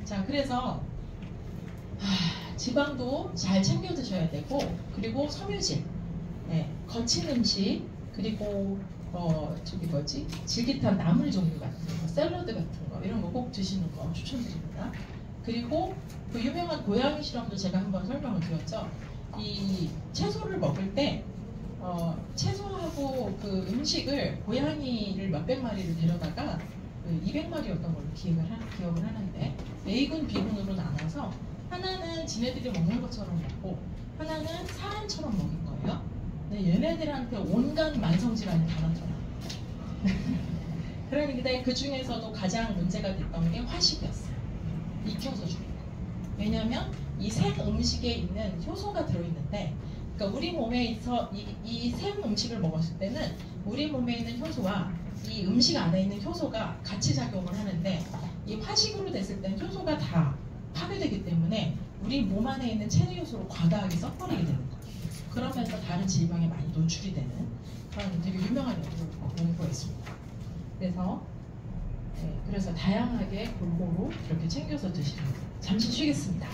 자, 그래서 지방도 잘 챙겨 드셔야 되고 그리고 섬유질, 거친 음식 그리고 질깃한 나물 종류 같은 거, 샐러드 같은 거 이런 거 꼭 드시는 거 추천드립니다. 그리고 그 유명한 고양이 실험도 제가 한번 설명을 드렸죠. 이 채소를 먹을 때 채소하고 그 음식을 고양이를 몇백 마리를 데려다가 200마리였던 걸로 기억을 하는데 A군, B군으로 나눠서 하나는 지네들이 먹는 것처럼 먹고 하나는 사람처럼 먹인 거예요. 근데 얘네들한테 온갖 만성질환이 다 나타나요. 그런데 그 중에서도 가장 문제가 됐던 게 화식이었어요. 익혀서 주는 거. 왜냐하면 이 생 음식에 있는 효소가 들어있는데 그러니까 우리 몸에서 이 생 음식을 먹었을 때는 우리 몸에 있는 효소와 이 음식 안에 있는 효소가 같이 작용을 하는데 이 화식으로 됐을 때는 효소가 다 파괴되기 때문에 우리 몸 안에 있는 체내 요소로 과다하게 섞어내게 되는 거예요. 그러면서 다른 질병에 많이 노출이 되는 그런 되게 유명한 연구가 있습니다. 그래서 다양하게 골고루 이렇게 챙겨서 드시는 거예요. 잠시 쉬겠습니다.